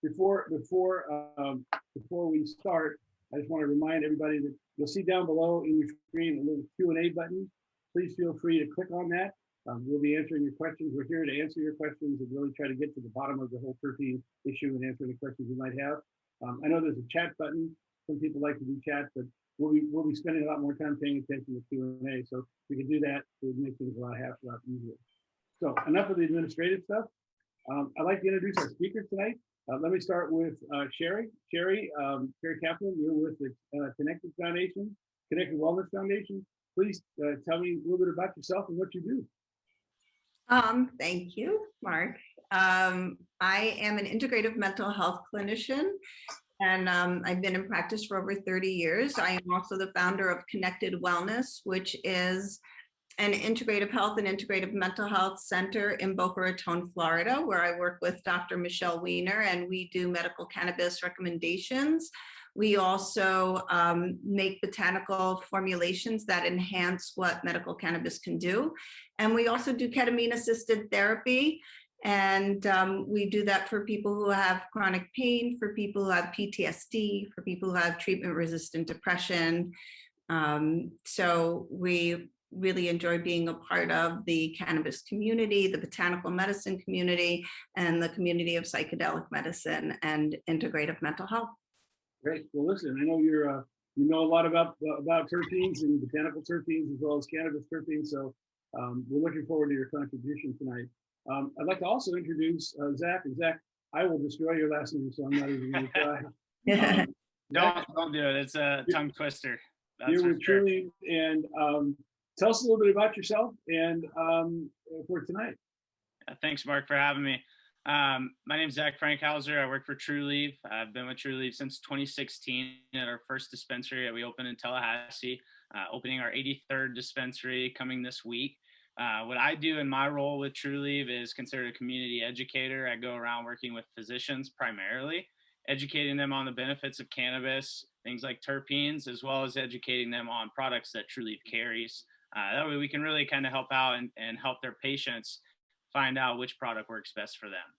before we start, I just want to remind everybody that you'll see down below in your screen a little Q&A button. Please feel free to click on that. We'll be answering your questions. We're here to answer your questions and really try to get to the bottom of the whole terpene issue and answer any questions you might have. I know there's a chat button. Some people like to do chat, but we'll be spending a lot more time paying attention to Q&A. So if we can do that, it would make things a lot easier. So enough of the administrative stuff. I'd like to introduce our speaker tonight. Let me start with Shari. Shari Kaplan, you're with the Cannetctd Wellness Foundation. Please tell me a little bit about yourself and what you do. Thank you, Mark. I am an integrative mental health clinician, and I've been in practice for over 30 years. I am also the founder of Cannetctd Wellness, which is an integrative health and integrative mental health center in Boca Raton, Florida, where I work with Dr. Michelle Weiner, and we do medical cannabis recommendations. We also make botanical formulations that enhance what medical cannabis can do. And we also do ketamine-assisted therapy. And we do that for people who have chronic pain, for people who have PTSD, for people who have treatment-resistant depression. So we really enjoy being a part of the cannabis community, the botanical medicine community, and the community of psychedelic medicine and integrative mental health. Great. Well, listen, I know you know a lot about terpenes and botanical terpenes as well as cannabis terpenes. So we're looking forward to your contribution tonight. I'd like to also introduce Zach. And Zach, I will destroy your last name, so I'm not even going to try. Don't do it. It's a tongue twister. You're with Trulieve, and tell us a little bit about yourself and for tonight. Thanks, Mark, for having me. My name is Zach Franckhauser. I work for Trulieve. I've been with Trulieve since 2016 at our first dispensary that we opened in Tallahassee, opening our 83rd dispensary coming this week. What I do in my role with Trulieve is considered a community educator. I go around working with physicians primarily, educating them on the benefits of cannabis, things like terpenes, as well as educating them on products that Trulieve carries. That way we can really kind of help out and help their patients find out which product works best for them.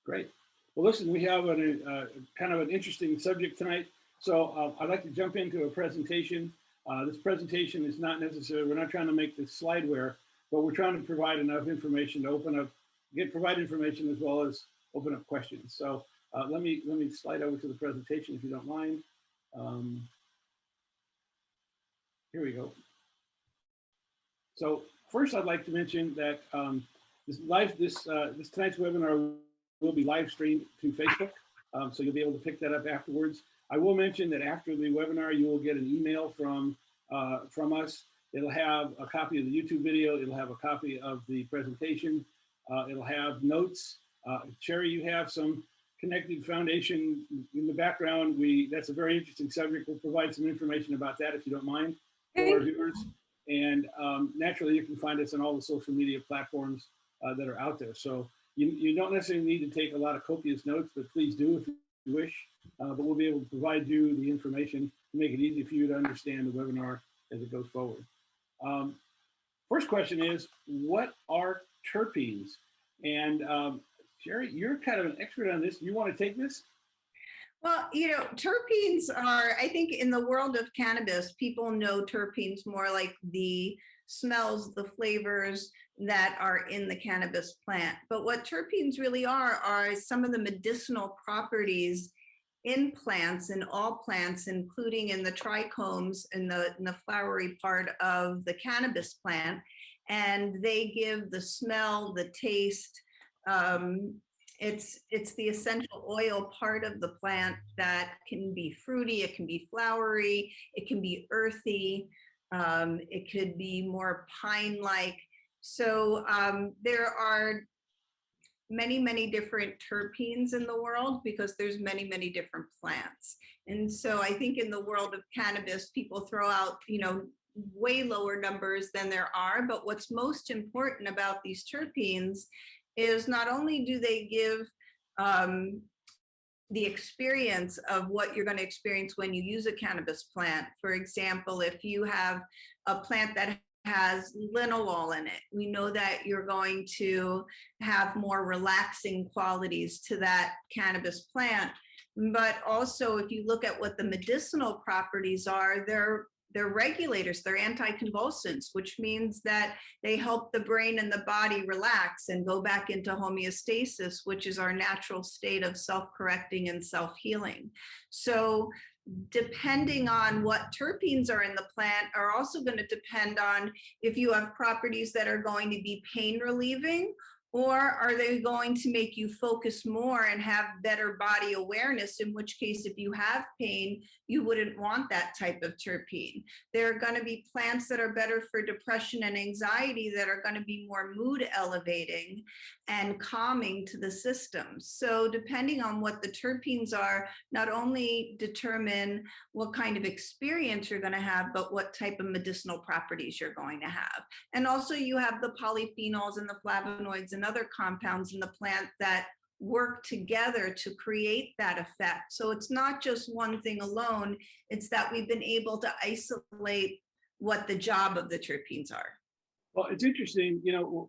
Great. Well, listen, we have kind of an interesting subject tonight. So I'd like to jump into a presentation. This presentation is not necessarily, we're not trying to make this slideware, but we're trying to provide enough information to provide information as well as open up questions. So let me slide over to the presentation if you don't mind. Here we go. So first, I'd like to mention that this tonight's webinar will be live streamed to Facebook, so you'll be able to pick that up afterwards. I will mention that after the webinar, you will get an email from us. It'll have a copy of the YouTube video. It'll have a copy of the presentation. It'll have notes. Shari, you have some Cannetctd Foundation in the background. That's a very interesting subject. We'll provide some information about that if you don't mind for our viewers. And naturally, you can find us on all the social media platforms that are out there. So you don't necessarily need to take a lot of copious notes, but please do if you wish. But we'll be able to provide you the information to make it easy for you to understand the webinar as it goes forward. First question is, what are terpenes? And Shari, you're kind of an expert on this. You want to take this? Well, you know, terpenes are, I think in the world of cannabis, people know terpenes more like the smells, the flavors that are in the cannabis plant. But what terpenes really are some of the medicinal properties in plants, in all plants, including in the trichomes, in the flowery part of the cannabis plant. And they give the smell, the taste, it's the essential oil part of the plant that can be fruity, it can be flowery, it can be earthy, it could be more pine-like. So there are many, many different terpenes in the world because there's many, many different plants. And so I think in the world of cannabis, people throw out, you know, way lower numbers than there are. But what's most important about these terpenes is not only do they give the experience of what you're going to experience when you use a cannabis plant. For example, if you have a plant that has linalool in it. We know that you're going to have more relaxing qualities to that cannabis plant. But also, if you look at what the medicinal properties are, they're regulators, they're anticonvulsants, which means that they help the brain and the body relax and go back into homeostasis, which is our natural state of self-correcting and self-healing. So depending on what terpenes are in the plant are also going to depend on if you have properties that are going to be pain relieving, or are they going to make you focus more and have better body awareness, in which case, if you have pain, you wouldn't want that type of terpene. There are going to be plants that are better for depression and anxiety that are going to be more mood elevating and calming to the system. So depending on what the terpenes are, not only determine what kind of experience you're going to have, but what type of medicinal properties you're going to have. And also you have the polyphenols and the flavonoids and other compounds in the plant that work together to create that effect. So it's not just one thing alone, it's that we've been able to isolate what the job of the terpenes are. Well, it's interesting, you know,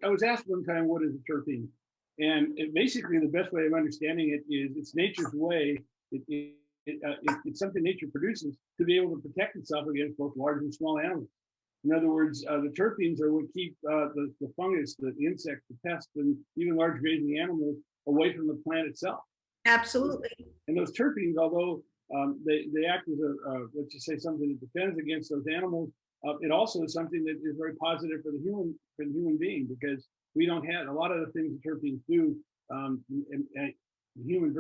I was asked one time, what is a terpene? And basically the best way of understanding it is it's nature's way, it's something nature produces to be able to protect itself against both large and small animals. In other words, the terpenes are what keep the fungus, the insects, the pests, and even large grazing animals away from the plant itself. Absolutely. And those terpenes, although they act as let's just say something that defends against those animals, it also is something that is very positive for the human being, because we don't have a lot of the things that terpenes do, and human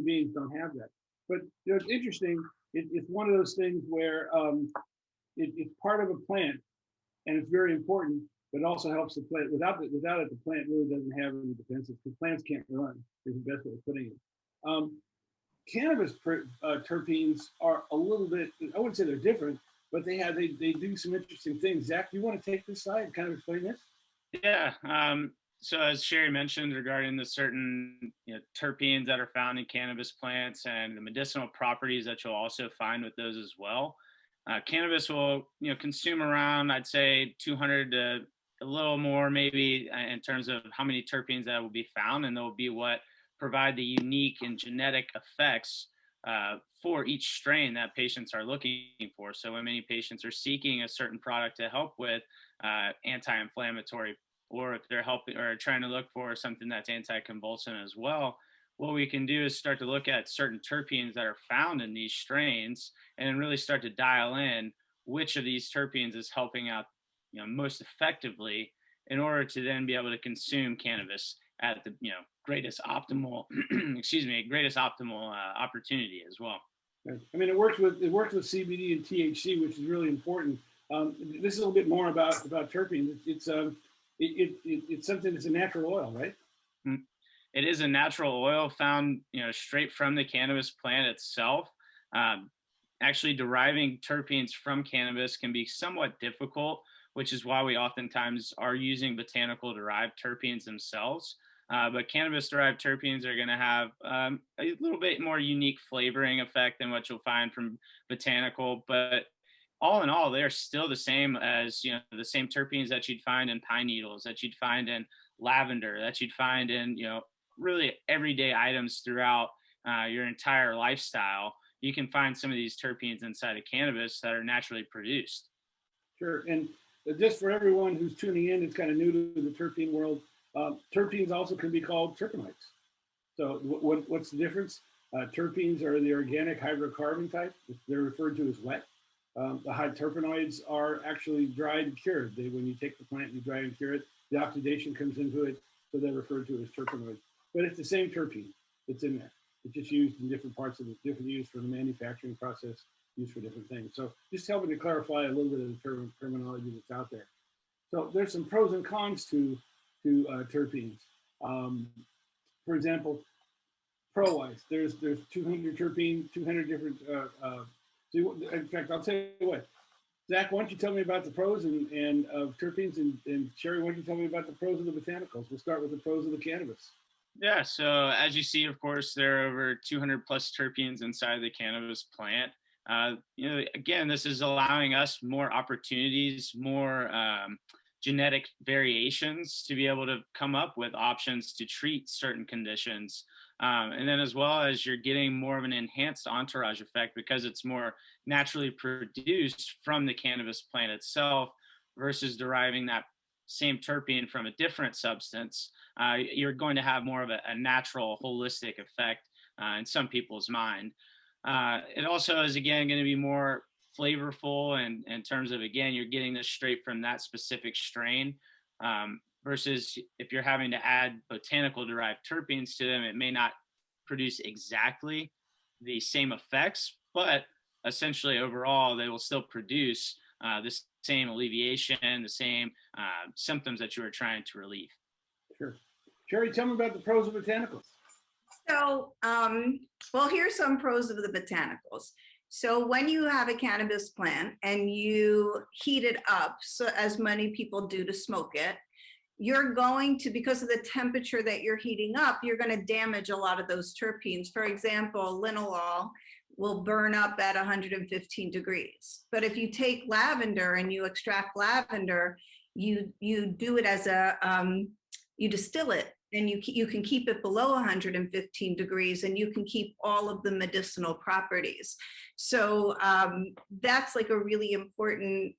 beings don't have that. But you know, it's interesting. It's one of those things where it's part of a plant, and it's very important, but it also helps the plant. Without it, the plant really doesn't have any defenses, because plants can't run, is the best way of putting it. Cannabis terpenes are a little bit, I wouldn't say they're different, but they do some interesting things. Zach, do you want to take this side and kind of explain this? Yeah. So as Shari mentioned regarding the certain terpenes that are found in cannabis plants and the medicinal properties that you'll also find with those as well. Cannabis will consume around, I'd say, 200 to a little more maybe in terms of how many terpenes that will be found, and they'll be what provide the unique and genetic effects for each strain that patients are looking for. So when many patients are seeking a certain product to help with anti-inflammatory, or if they're helping or trying to look for something that's anti-convulsant as well, what we can do is start to look at certain terpenes that are found in these strains and really start to dial in which of these terpenes is helping out most effectively, in order to then be able to consume cannabis at the greatest optimal opportunity as well. I mean, it works with CBD and THC, which is really important. This is a little bit more about terpenes. It's something that's a natural oil, right? It is a natural oil found straight from the cannabis plant itself. Actually, deriving terpenes from cannabis can be somewhat difficult, which is why we oftentimes are using botanical derived terpenes themselves. But cannabis-derived terpenes are going to have a little bit more unique flavoring effect than what you'll find from botanical. But all in all, they're still the same as the same terpenes that you'd find in pine needles, that you'd find in lavender, that you'd find in really everyday items throughout your entire lifestyle. You can find some of these terpenes inside of cannabis that are naturally produced. Sure, and just for everyone who's tuning in, it's kind of new to the terpene world. Terpenes also can be called terpenoids. So what's the difference? Terpenes are the organic hydrocarbon type. They're referred to as wet. The high terpenoids are actually dried and cured. When you take the plant, you dry and cure it. The oxidation comes into it, so they're referred to as terpenoids. But it's the same terpene that's in there. It's just used in different parts of it, different use for the manufacturing process, used for different things. So just helping to clarify a little bit of the terminology that's out there. So there's some pros and cons to terpenes. For example, pro-wise, there's 200 terpenes, 200 different. In fact, I'll tell you what. Zach, why don't you tell me about the pros and of terpenes, and Shari, why don't you tell me about the pros of the botanicals? We'll start with the pros of the cannabis. Yeah, so as you see, of course, there are over 200 plus terpenes inside the cannabis plant. Again, this is allowing us more opportunities, more genetic variations to be able to come up with options to treat certain conditions. And then as well as you're getting more of an enhanced entourage effect because it's more naturally produced from the cannabis plant itself versus deriving that same terpene from a different substance. You're going to have more of a natural holistic effect in some people's mind. It also is, again, going to be more flavorful and in terms of, again, you're getting this straight from that specific strain versus if you're having to add botanical derived terpenes to them, it may not produce exactly the same effects, but essentially overall, they will still produce the same alleviation, the same symptoms that you were trying to relieve. Sure. Shari, tell me about the pros of botanicals. So, well, here's some pros of the botanicals. So when you have a cannabis plant and you heat it up, so as many people do to smoke it, you're going to, because of the temperature that you're heating up, you're going to damage a lot of those terpenes. For example, linalool will burn up at 115 degrees. But if you take lavender and you extract lavender, you do it as a, you distill it, and you can keep it below 115 degrees and you can keep all of the medicinal properties. So that's like a really important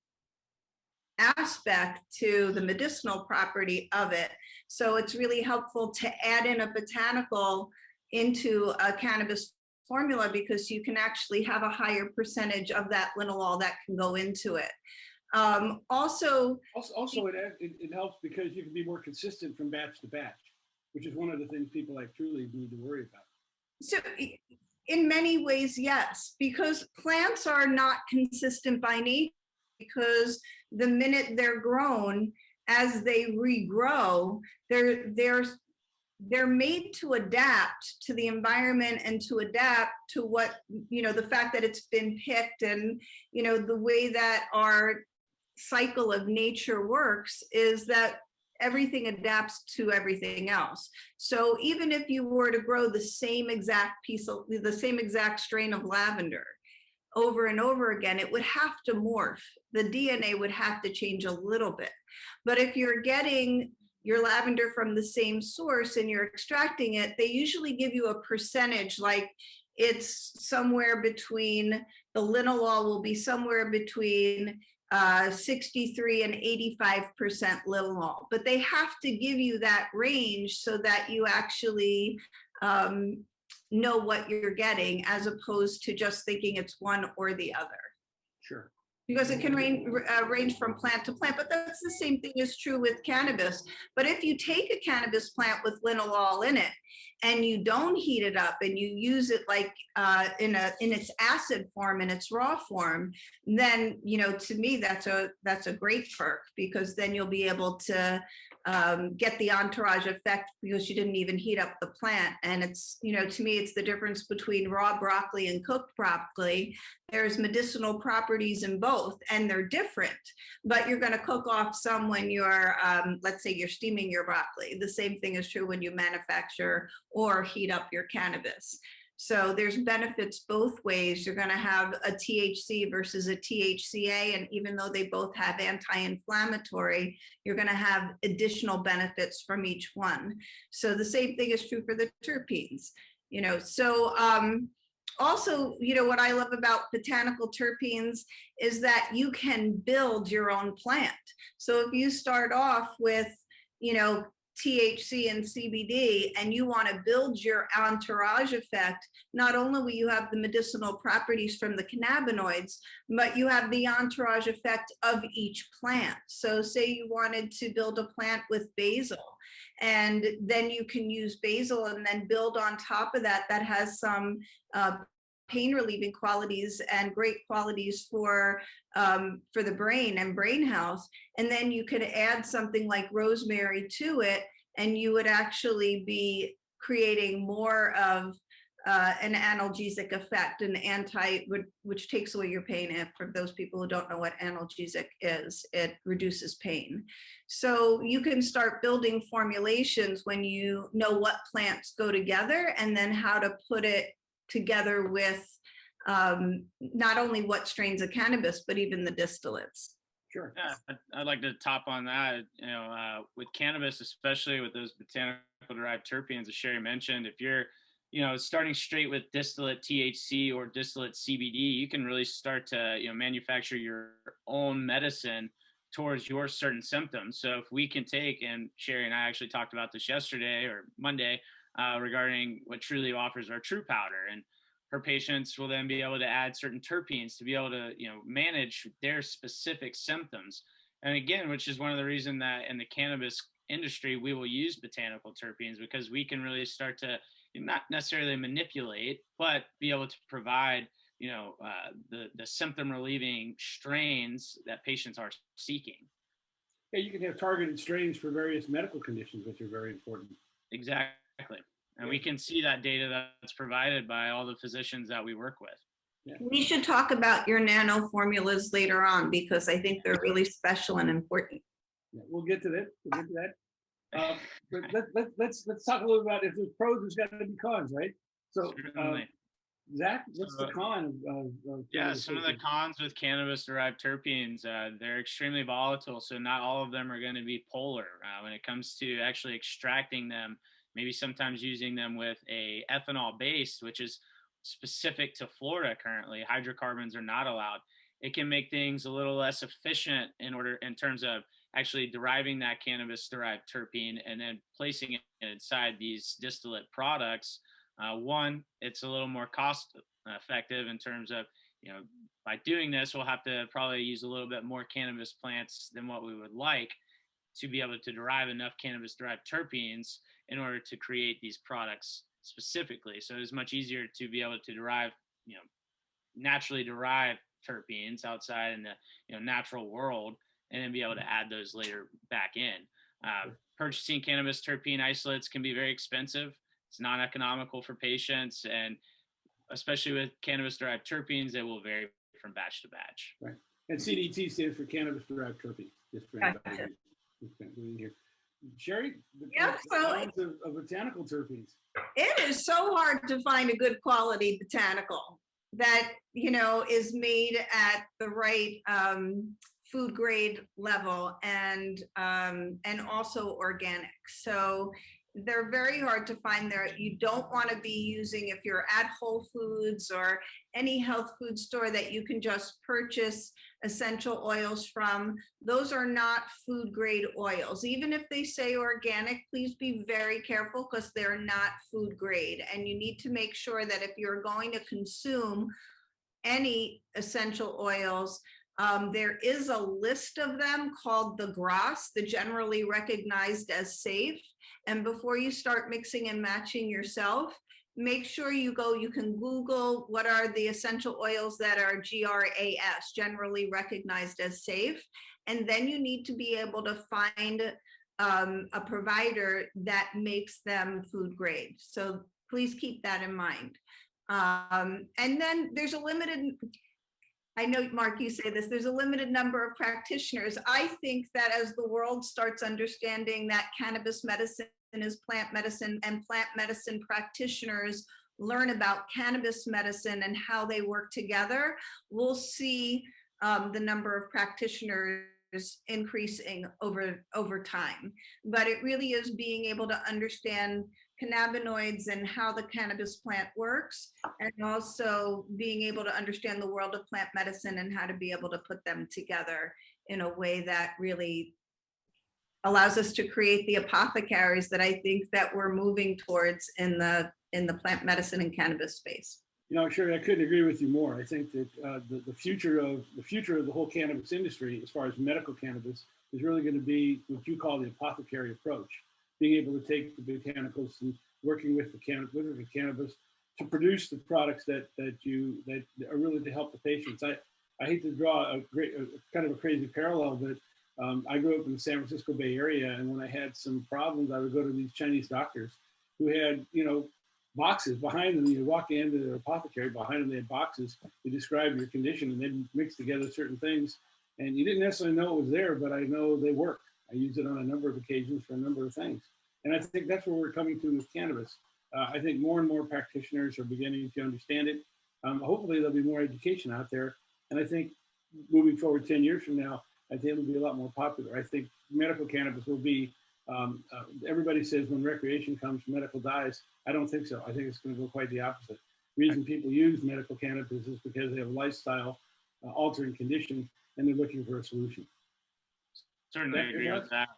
aspect to the medicinal property of it. So it's really helpful to add in a botanical into a cannabis formula because you can actually have a higher percentage of that linalool that can go into it. Also it helps because you can be more consistent from batch to batch, which is one of the things people like Trulieve need to worry about. So in many ways, yes, because plants are not consistent by nature, because the minute they're grown, as they regrow, they're made to adapt to the environment and to adapt to what, the fact that it's been picked, and, the way that our cycle of nature works is that everything adapts to everything else. So even if you were to grow the same exact strain of lavender over and over again, it would have to morph. The DNA would have to change a little bit. But if you're getting your lavender from the same source and you're extracting it, they usually give you a percentage, like it's somewhere between, the linalool will be somewhere between 63 and 85% linalool, but they have to give you that range so that you actually know what you're getting, as opposed to just thinking it's one or the other. Sure. Because it can range from plant to plant, but that's the same thing is true with cannabis. But if you take a cannabis plant with linalool in it and you don't heat it up and you use it like in its acid form, in its raw form, then, to me, that's a great perk, because then you'll be able to get the entourage effect because you didn't even heat up the plant. And it's, to me, it's the difference between raw broccoli and cooked broccoli. There's medicinal properties in both, and they're different, but you're going to cook off some when you're, let's say you're steaming your broccoli. The same thing is true when you manufacture or heat up your cannabis. So there's benefits both ways. You're going to have a THC versus a THCA, and even though they both have anti-inflammatory, you're going to have additional benefits from each one. So the same thing is true for the terpenes. Also, what I love about botanical terpenes is that you can build your own plant. So if you start off with, THC and CBD, and you want to build your entourage effect, not only will you have the medicinal properties from the cannabinoids, but you have the entourage effect of each plant. So say you wanted to build a plant with basil, and then you can use basil and then build on top of that has some pain relieving qualities and great qualities for the brain and brain health. And then you could add something like rosemary to it, and you would actually be creating more of an analgesic effect, which takes away your pain. And for those people who don't know what analgesic is, it reduces pain. So you can start building formulations when you know what plants go together, and then how to put it together with not only what strains of cannabis, but even the distillates. Sure. Yeah, I'd like to top on that. With cannabis, especially with those botanical derived terpenes, as Shari mentioned, if you're, starting straight with distillate THC or distillate CBD, you can really start to, manufacture your own medicine towards your certain symptoms. So if we can take, and Shari and I actually talked about this yesterday or Monday, regarding what Trulieve offers our True Powder, and her patients will then be able to add certain terpenes to be able to, manage their specific symptoms. And again, which is one of the reasons that in the cannabis industry, we will use botanical terpenes, because we can really start to not necessarily manipulate, but be able to provide, the symptom relieving strains that patients are seeking. Yeah, you can have targeted strains for various medical conditions, which are very important. Exactly. And we can see that data that's provided by all the physicians that we work with. Yeah. We should talk about your nano formulas later on, because I think they're really special and important. Yeah, we'll get to that. But let's talk a little about, if there's pros, there's got to be cons, right? So, Zach, what's the con of some of the cons with cannabis-derived terpenes, they're extremely volatile, so not all of them are going to be polar when it comes to actually extracting them. Maybe sometimes using them with a ethanol base, which is specific to Florida currently. Hydrocarbons are not allowed. It can make things a little less efficient in terms of actually deriving that cannabis-derived terpene and then placing it inside these distillate products. One, it's a little more cost effective in terms of, by doing this, we'll have to probably use a little bit more cannabis plants than what we would like to be able to derive enough cannabis-derived terpenes in order to create these products specifically. So it's much easier to be able to derive, naturally derived terpenes outside in the, natural world, and then be able to add those later back in. Purchasing cannabis terpene isolates can be very expensive. It's non-economical for patients, and especially with cannabis-derived terpenes, they will vary from batch to batch. Right. And CDT stands for cannabis-derived terpenes. Just for anybody who's here. Shari, the of botanical terpenes. It is so hard to find a good quality botanical that, is made at the right food grade level and also organic. So they're very hard to find there. You don't want to be using, if you're at Whole Foods or any health food store that you can just purchase essential oils from, those are not food grade oils. Even if they say organic, please be very careful, because they're not food grade. And you need to make sure that if you're going to consume any essential oils, there is a list of them called the GRAS, the generally recognized as safe. And before you start mixing and matching yourself, make sure you can Google what are the essential oils that are GRAS, generally recognized as safe. And then you need to be able to find a provider that makes them food grade. So please keep that in mind. And then there's a limited, I know, Marc, you say this, there's a limited number of practitioners. I think that as the world starts understanding that cannabis medicine is plant medicine, and plant medicine practitioners learn about cannabis medicine and how they work together, we'll see the number of practitioners increasing over time. But it really is being able to understand cannabinoids and how the cannabis plant works, and also being able to understand the world of plant medicine and how to be able to put them together in a way that really allows us to create the apothecaries that I think that we're moving towards in the plant medicine and cannabis space. Sherry, I couldn't agree with you more. I think that the future of the whole cannabis industry, as far as medical cannabis, is really going to be what you call the apothecary approach. Being able to take the botanicals and working with the cannabis to produce the products that are really to help the patients. I hate to draw a kind of a crazy parallel, but I grew up in the San Francisco Bay Area, and when I had some problems, I would go to these Chinese doctors who had, boxes behind them. You walk into their apothecary, behind them they had boxes. You describe your condition, and they'd mix together certain things, and you didn't necessarily know it was there, but I know they work. I use it on a number of occasions for a number of things. And I think that's where we're coming to with cannabis. I think more and more practitioners are beginning to understand it. hopefully there'll be more education out there. And I think moving forward 10 years from now, I think it'll be a lot more popular. I think medical cannabis will be, everybody says when recreation comes, medical dies. I don't think so. I think it's going to go quite the opposite. The reason people use medical cannabis is because they have a lifestyle altering condition and they're looking for a solution. Certainly agree with that.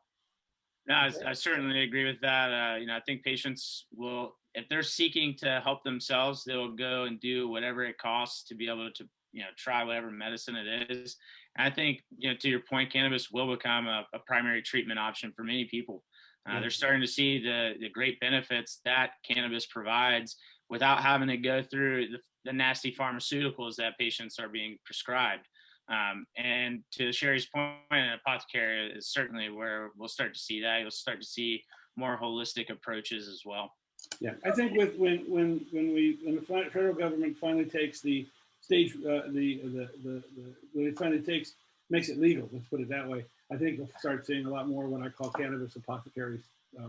No, I certainly agree with that. You know, I think patients will, if they're seeking to help themselves, they will go and do whatever it costs to be able to, you know, try whatever medicine it is. And I think, you know, to your point, cannabis will become a primary treatment option for many people. They're starting to see the great benefits that cannabis provides without having to go through the nasty pharmaceuticals that patients are being prescribed. And to Shari's point, an apothecary is certainly where we'll start to see that. You'll start to see more holistic approaches as well. Yeah, I think when the federal government finally takes the stage, when it finally makes it legal, let's put it that way, I think you'll start seeing a lot more what I call cannabis apothecaries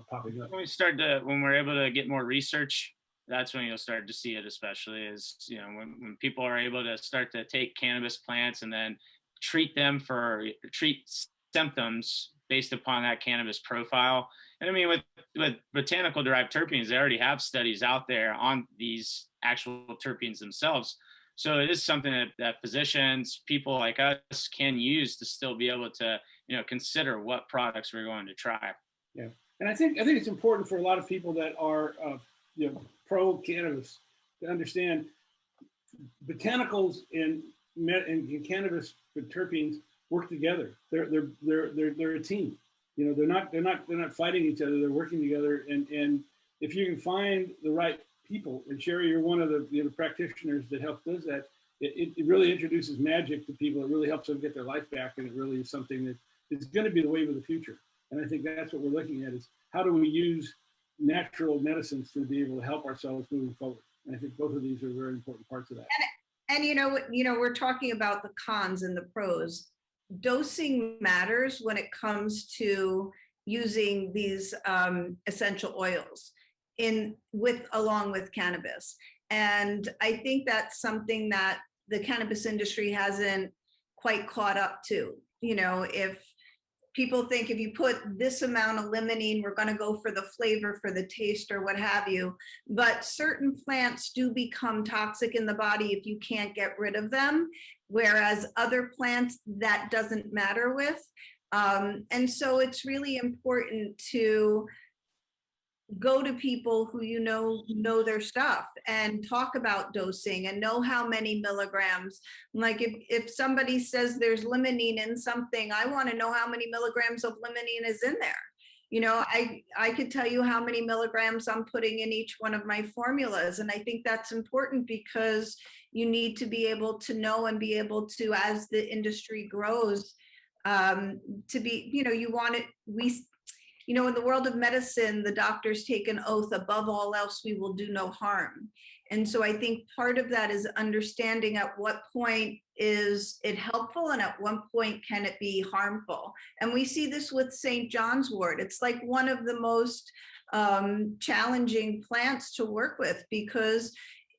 popping up. When we're able to get more research, that's when you'll start to see it, especially is, you know, when people are able to start to take cannabis plants and then treat symptoms based upon that cannabis profile. And I mean, with botanical derived terpenes, they already have studies out there on these actual terpenes themselves. So it is something that physicians, people like us, can use to still be able to, you know, consider what products we're going to try. Yeah, and I think it's important for a lot of people that are, you know, pro cannabis to understand botanicals and cannabis terpenes work together. They're a team. You know, they're not fighting each other. They're working together. And if you can find the right people, and Shari, you're one of the practitioners that does that. It really introduces magic to people. It really helps them get their life back, and it really is something that is going to be the wave of the future. And I think that's what we're looking at, is how do we use natural medicines to be able to help ourselves moving forward. And I think both of these are very important parts of that. And you know, we're talking about the cons and the pros. Dosing matters when it comes to using these essential oils along with cannabis. And I think that's something that the cannabis industry hasn't quite caught up to. You know, if people think if you put this amount of limonene, we're going to go for the flavor, for the taste, or what have you. But certain plants do become toxic in the body if you can't get rid of them, whereas other plants that doesn't matter with. And so it's really important to go to people who know their stuff and talk about dosing and know how many milligrams. Like if somebody says there's limonene in something, I want to know how many milligrams of limonene is in there. You know, I could tell you how many milligrams I'm putting in each one of my formulas. And I think that's important because you need to be able to know and be able to, as the industry grows, to be, you know, you know, in the world of medicine, the doctors take an oath, above all else, we will do no harm. And so I think part of that is understanding at what point is it helpful and at what point can it be harmful. And we see this with St. John's wort. It's like one of the most challenging plants to work with because,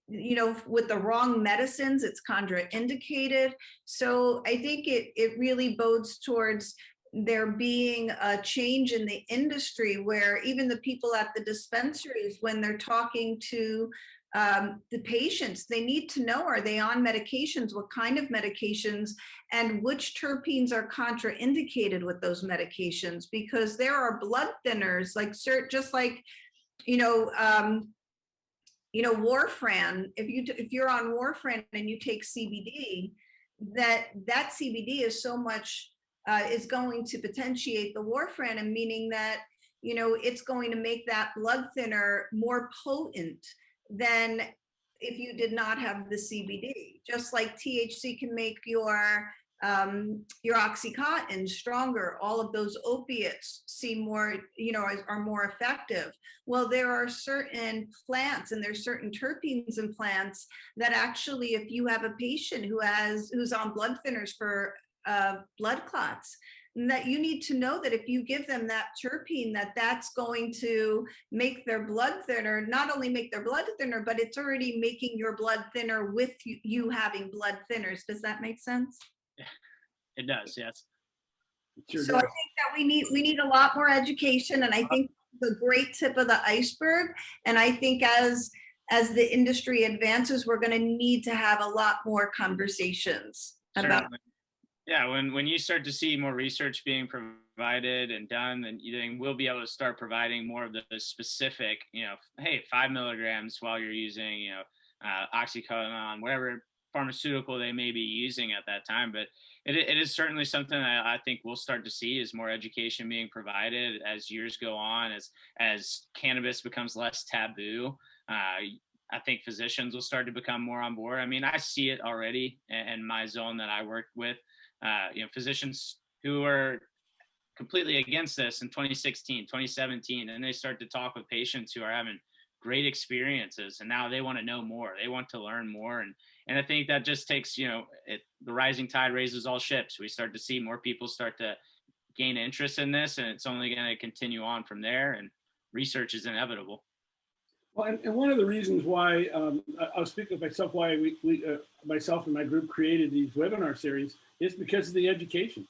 you know, with the wrong medicines, it's contraindicated. So I think it really bodes towards there being a change in the industry where even the people at the dispensaries, when they're talking to the patients, they need to know, are they on medications, what kind of medications, and which terpenes are contraindicated with those medications, because there are blood thinners, like just like, warfarin. If you're on warfarin and you take CBD, that CBD is so much is going to potentiate the warfarin, and meaning that, you know, it's going to make that blood thinner more potent than if you did not have the CBD. Just like THC can make your Oxycontin stronger, all of those opiates seem more, are more effective. Well, there are certain plants and there's certain terpenes in plants that actually, if you have a patient who's on blood thinners for blood clots, that you need to know that if you give them that terpene, that's going to make their blood thinner, not only make their blood thinner, but it's already making your blood thinner with you having blood thinners. Does that make sense? It does, yes. Sure So does. I think that we need a lot more education, and I think the great tip of the iceberg. And I think as the industry advances, we're going to need to have a lot more conversations about. Certainly. Yeah, when you start to see more research being provided and done, then we'll be able to start providing more of the specific, hey, 5 milligrams while you're using, oxycodone, whatever pharmaceutical they may be using at that time. But it is certainly something that I think we'll start to see is more education being provided as years go on, as cannabis becomes less taboo. I think physicians will start to become more on board. I mean, I see it already in my zone that I work with. Physicians who are completely against this in 2016, 2017, and they start to talk with patients who are having great experiences, and now they want to know more. They want to learn more, and I think that just takes, the rising tide raises all ships. We start to see more people start to gain interest in this, and it's only going to continue on from there. And research is inevitable. Well, and one of the reasons why I'll speak of myself, why we myself and my group created these webinar series is because of the education.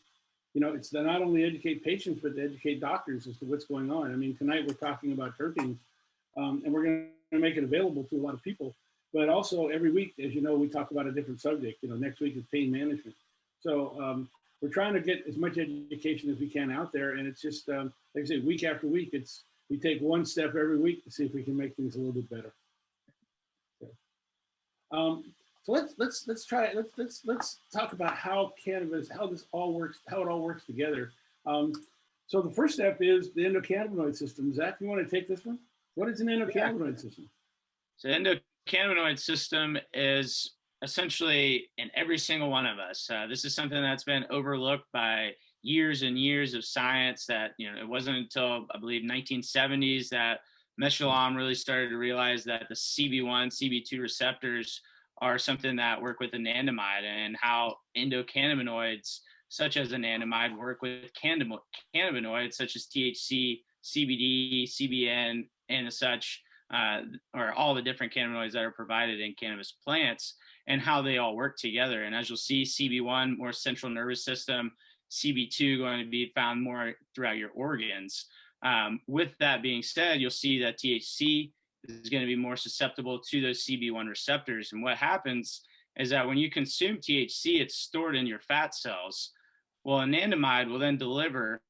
It's to not only educate patients, but to educate doctors as to what's going on. I mean, tonight we're talking about terpenes, and we're going to make it available to a lot of people. But also every week, as you know, we talk about a different subject. Next week is pain management. So we're trying to get as much education as we can out there. And it's just, like I say, week after week, we take one step every week to see if we can make things a little bit better. Okay. So let's try it. Let's talk about how this all works, how it all works together. So the first step is the endocannabinoid system. Zach, you want to take this one? What is an endocannabinoid system? So endocannabinoid system is essentially in every single one of us. This is something that's been overlooked by years and years of science. That it wasn't until I believe 1970s that Mechelon really started to realize that the CB1, CB2 receptors are something that work with anandamide, and how endocannabinoids such as anandamide work with cannabinoids such as THC, CBD, CBN, and such, or all the different cannabinoids that are provided in cannabis plants, and how they all work together. And as you'll see, CB1, more central nervous system, CB2 going to be found more throughout your organs. With that being said, you'll see that THC is going to be more susceptible to those CB1 receptors. And what happens is that when you consume THC, it's stored in your fat cells. Well, anandamide will then deliver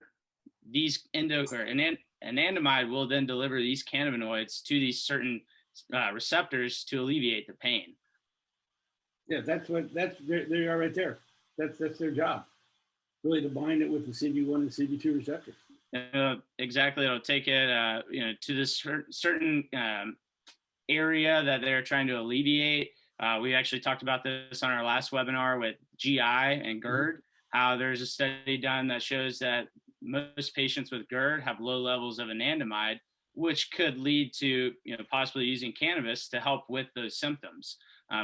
these anandamide will then deliver these cannabinoids to these certain receptors to alleviate the pain. Yeah, they are right there. That's their job, really, to bind it with the CB1 and CB2 receptors. Exactly. It'll take it, to this certain area that they're trying to alleviate. We actually talked about this on our last webinar with GI and GERD, how there's a study done that shows that most patients with GERD have low levels of anandamide, which could lead to possibly using cannabis to help with those symptoms.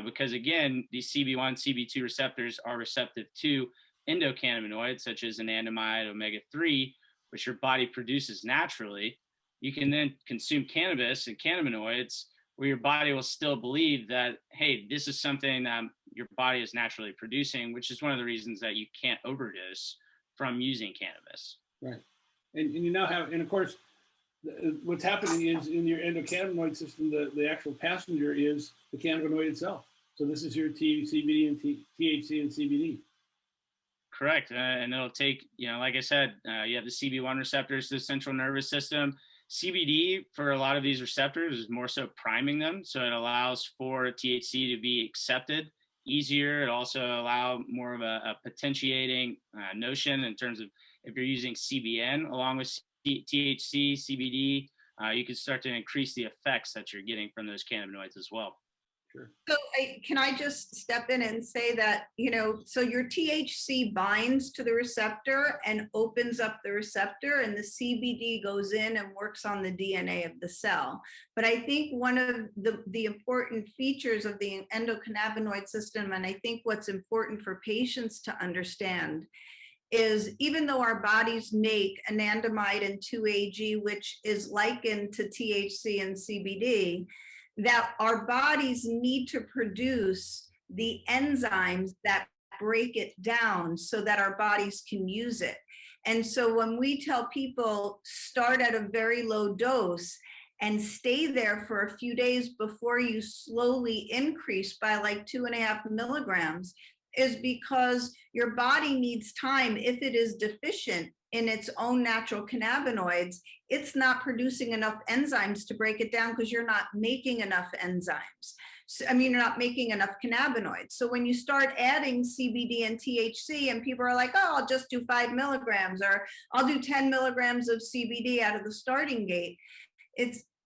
Because again, these CB1, CB2 receptors are receptive to endocannabinoids such as anandamide, omega-3, which your body produces naturally. You can then consume cannabis and cannabinoids where your body will still believe that, hey, this is something that your body is naturally producing, which is one of the reasons that you can't overdose from using cannabis. Right. And you now have, and of course, what's happening is in your endocannabinoid system, the actual passenger is the cannabinoid itself. So this is your CBD and THC and CBD. Correct. And it'll take, like I said, you have the CB1 receptors to the central nervous system. CBD for a lot of these receptors is more so priming them. So it allows for THC to be accepted easier. It also allows more of a potentiating notion in terms of if you're using CBN along with THC, CBD, you can start to increase the effects that you're getting from those cannabinoids as well. Sure. So can I just step in and say that, so your THC binds to the receptor and opens up the receptor, and the CBD goes in and works on the DNA of the cell. But I think one of the important features of the endocannabinoid system, and I think what's important for patients to understand, is even though our bodies make anandamide and 2-AG, which is likened to THC and CBD, that our bodies need to produce the enzymes that break it down so that our bodies can use it. And so when we tell people start at a very low dose and stay there for a few days before you slowly increase by like 2.5 milligrams, is because your body needs time. If it is deficient in its own natural cannabinoids, it's not producing enough enzymes to break it down because you're not making enough enzymes. So, I mean, you're not making enough cannabinoids. So when you start adding CBD and THC and people are like, oh, I'll just do 5 milligrams, or I'll do 10 milligrams of CBD out of the starting gate.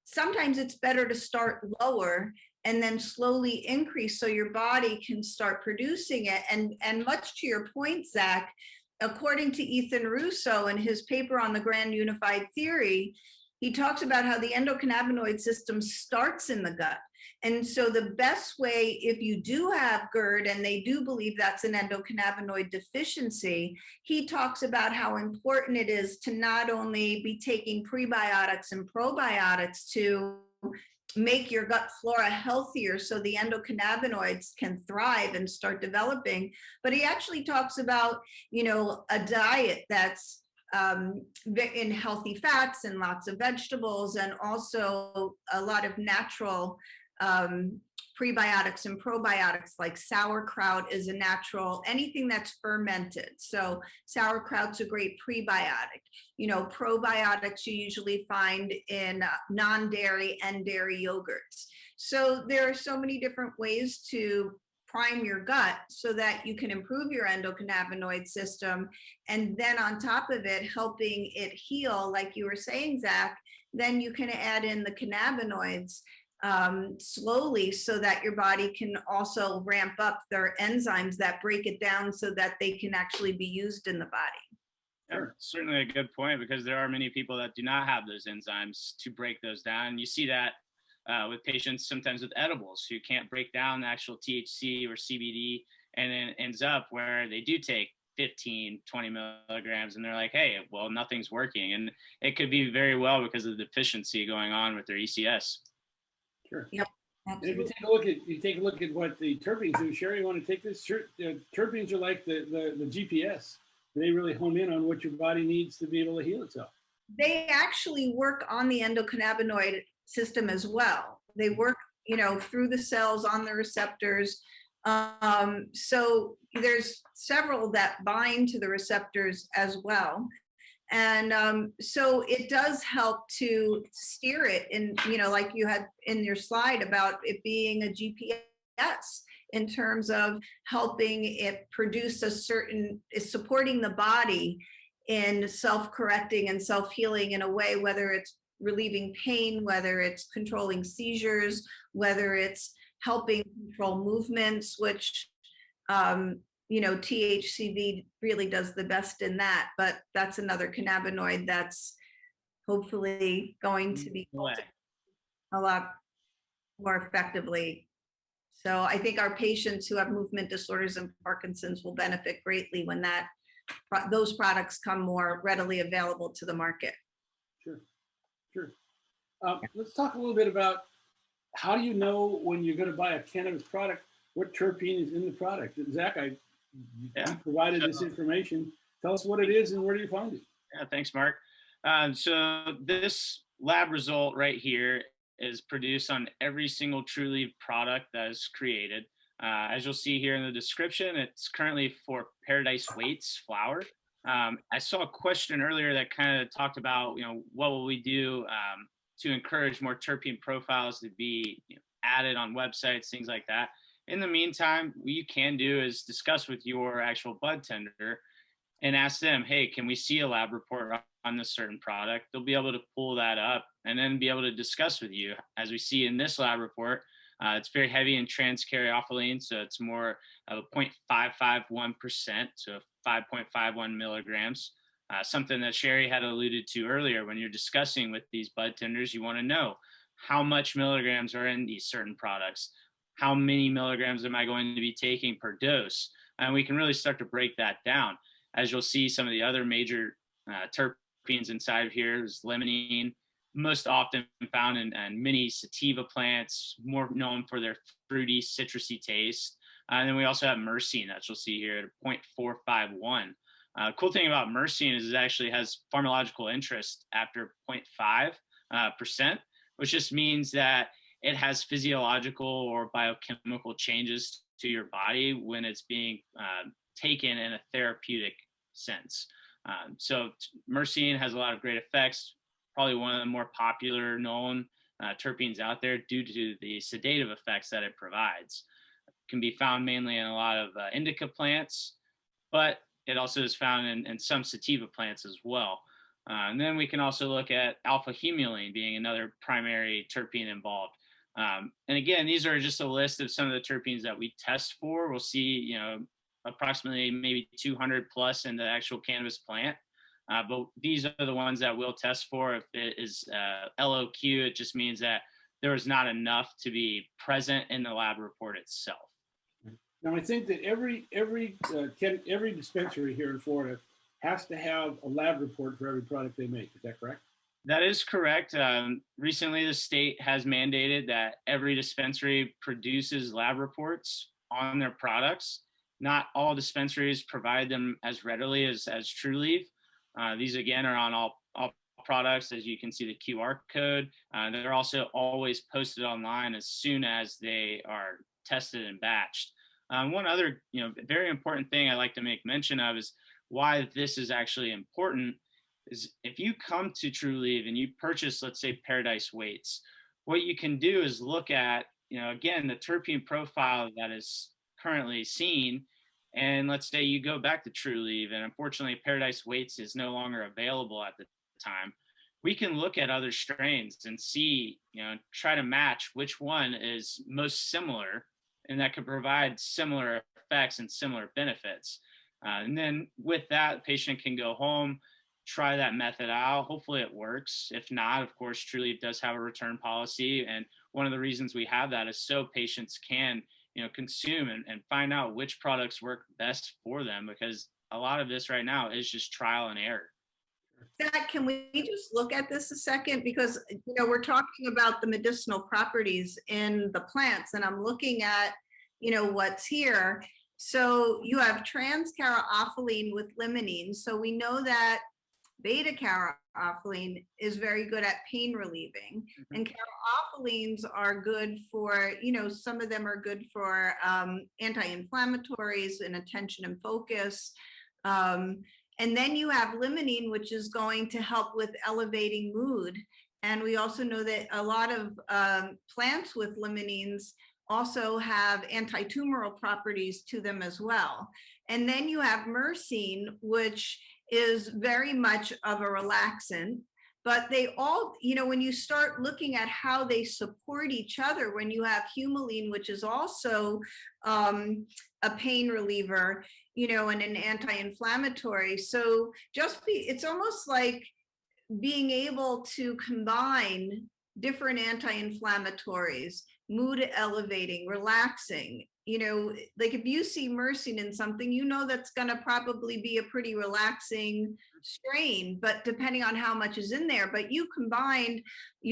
Sometimes it's better to start lower and then slowly increase so your body can start producing it. And much to your point, Zach, according to Ethan Russo in his paper on the Grand Unified Theory, he talks about how the endocannabinoid system starts in the gut. And so the best way, if you do have GERD and they do believe that's an endocannabinoid deficiency, he talks about how important it is to not only be taking prebiotics and probiotics to make your gut flora healthier so the endocannabinoids can thrive and start developing, but he actually talks about, a diet that's in healthy fats and lots of vegetables, and also a lot of natural prebiotics and probiotics, like sauerkraut is a natural, anything that's fermented. So sauerkraut's a great prebiotic. Probiotics you usually find in non-dairy and dairy yogurts. So there are so many different ways to prime your gut so that you can improve your endocannabinoid system. And then on top of it, helping it heal, like you were saying, Zach, then you can add in the cannabinoids slowly so that your body can also ramp up their enzymes that break it down so that they can actually be used in the body. Yeah, certainly a good point, because there are many people that do not have those enzymes to break those down. You see that with patients sometimes with edibles who can't break down the actual THC or CBD, and then ends up where they do take 15, 20 milligrams and they're like, hey, well, nothing's working. And it could be very well because of the deficiency going on with their ECS. Sure. Yep. Absolutely. And if you take a look at what the terpenes do, Shari, you want to take this? Sure. Terpenes are like the GPS. They really hone in on what your body needs to be able to heal itself. They actually work on the endocannabinoid system as well. They work, through the cells on the receptors. So there's several that bind to the receptors as well. And so it does help to steer it in, like you had in your slide about it being a GPS in terms of helping it produce is supporting the body in self-correcting and self-healing in a way, whether it's relieving pain, whether it's controlling seizures, whether it's helping control movements, which THCV really does the best in that, but that's another cannabinoid that's hopefully going to be a lot more effectively. So I think our patients who have movement disorders and Parkinson's will benefit greatly when those products come more readily available to the market. Sure. Let's talk a little bit about how do you know when you're going to buy a cannabis product, what terpene is in the product? Zach, you provided this information. Tell us what it is and where do you find it? Yeah, thanks, Mark. So this lab result right here is produced on every single Trulieve product that is created. As you'll see here in the description, it's currently for Paradise Weights flower. I saw a question earlier that kind of talked about, what will we do to encourage more terpene profiles to be added on websites, things like that. In the meantime, what you can do is discuss with your actual bud tender and ask them, hey, can we see a lab report on this certain product? They'll be able to pull that up and then be able to discuss with you. As we see in this lab report, it's very heavy in trans-caryophyllene, so it's more of a 0.551%, so 5.51 milligrams. Something that Shari had alluded to earlier, when you're discussing with these bud tenders, you want to know how much milligrams are in these certain products. How many milligrams am I going to be taking per dose? And we can really start to break that down. as you'll see, some of the other major terpenes inside of here is limonene, most often found in many sativa plants, more known for their fruity, citrusy taste. And then we also have myrcene that you'll see here at 0.451. Cool thing about myrcene is it actually has pharmacological interest after 0.5%, which just means that it has physiological or biochemical changes to your body when it's being taken in a therapeutic sense. So myrcene has a lot of great effects, probably one of the more popular known terpenes out there due to the sedative effects that it provides. It can be found mainly in a lot of indica plants, but it also is found in some sativa plants as well. And then we can also look at alpha humulene being another primary terpene involved. And again, these are just a list of some of the terpenes that we test for. We'll see, approximately maybe 200 plus in the actual cannabis plant. But these are the ones that we'll test for. If it is LOQ, it just means that there was not enough to be present in the lab report itself. Now, I think that every dispensary here in Florida has to have a lab report for every product they make. Is that correct? That is correct. Recently, the state has mandated that every dispensary produces lab reports on their products. Not all dispensaries provide them as readily as Trulieve. These, again, are on all products, as you can see the QR code. They're also always posted online as soon as they are tested and batched. One other, very important thing I like to make mention of is why this is actually important is if you come to Trulieve and you purchase, let's say, Paradise Weights, what you can do is look at, again, the terpene profile that is currently seen. And let's say you go back to Trulieve and unfortunately Paradise Weights is no longer available at the time. We can look at other strains and see, try to match which one is most similar and that could provide similar effects and similar benefits. And then with that, the patient can go home, try that method out. Hopefully it works. If not, of course, Trulieve does have a return policy. And one of the reasons we have that is so patients can, consume and find out which products work best for them, because a lot of this right now is just trial and error. Zach, can we just look at this a second? Because, we're talking about the medicinal properties in the plants, and I'm looking at, what's here. So you have trans-caryophyllene with limonene. So we know that beta-caryophyllene is very good at pain relieving. Mm-hmm. And caryophyllines are good for, some of them are good for anti-inflammatories and attention and focus. And then you have limonene, which is going to help with elevating mood. And we also know that a lot of plants with limonenes also have anti-tumoral properties to them as well. And then you have myrcene, which is very much of a relaxant, but they all, when you start looking at how they support each other, when you have humulene, which is also a pain reliever, and an anti-inflammatory. So it's almost like being able to combine different anti-inflammatories, mood elevating, relaxing, like if you see myrcene in something, that's going to probably be a pretty relaxing strain, but depending on how much is in there. But you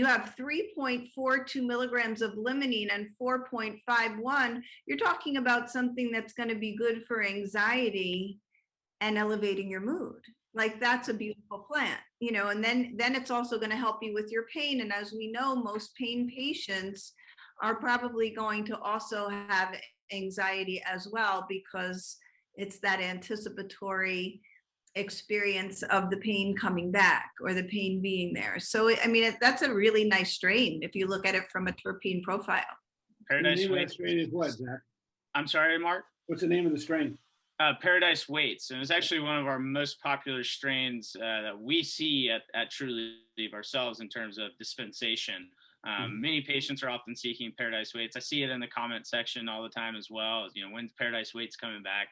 have 3.42 milligrams of limonene and 4.51. You're talking about something that's going to be good for anxiety and elevating your mood. Like, that's a beautiful plant, and then it's also going to help you with your pain. And as we know, most pain patients are probably going to also have anxiety as well, because it's that anticipatory experience of the pain coming back or the pain being there. So, that's a really nice strain if you look at it from a terpene profile. Paradise Weights strain is what, Zach? I'm sorry, Mark? What's the name of the strain? Paradise Weights, and it's actually one of our most popular strains that we see at Trulieve ourselves in terms of dispensation. Many patients are often seeking Paradise Weights. I see it in the comment section all the time as well. When's Paradise Weights coming back?